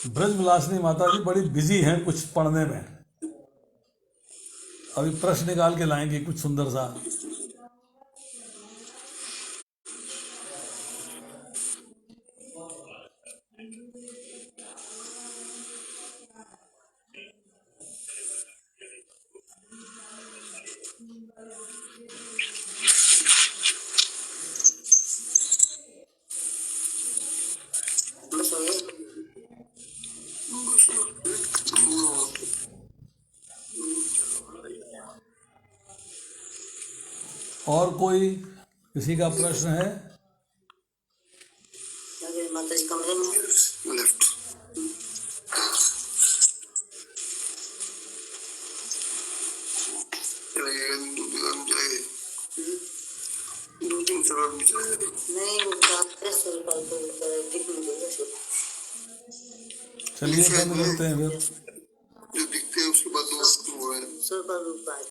[SPEAKER 1] ब्रजविलासिनी माता जी बड़ी बिजी हैं कुछ पढ़ने में, अभी प्रश्न निकाल के लाएंगे कुछ सुंदर सा। और कोई किसी का प्रश्न है?
[SPEAKER 5] माता जी कमरे में लेफ्ट। दो तीन सवाल नहीं,
[SPEAKER 1] चलिए फिर मिलते हैं फिर।
[SPEAKER 5] जो दिखते हैं उसके बाद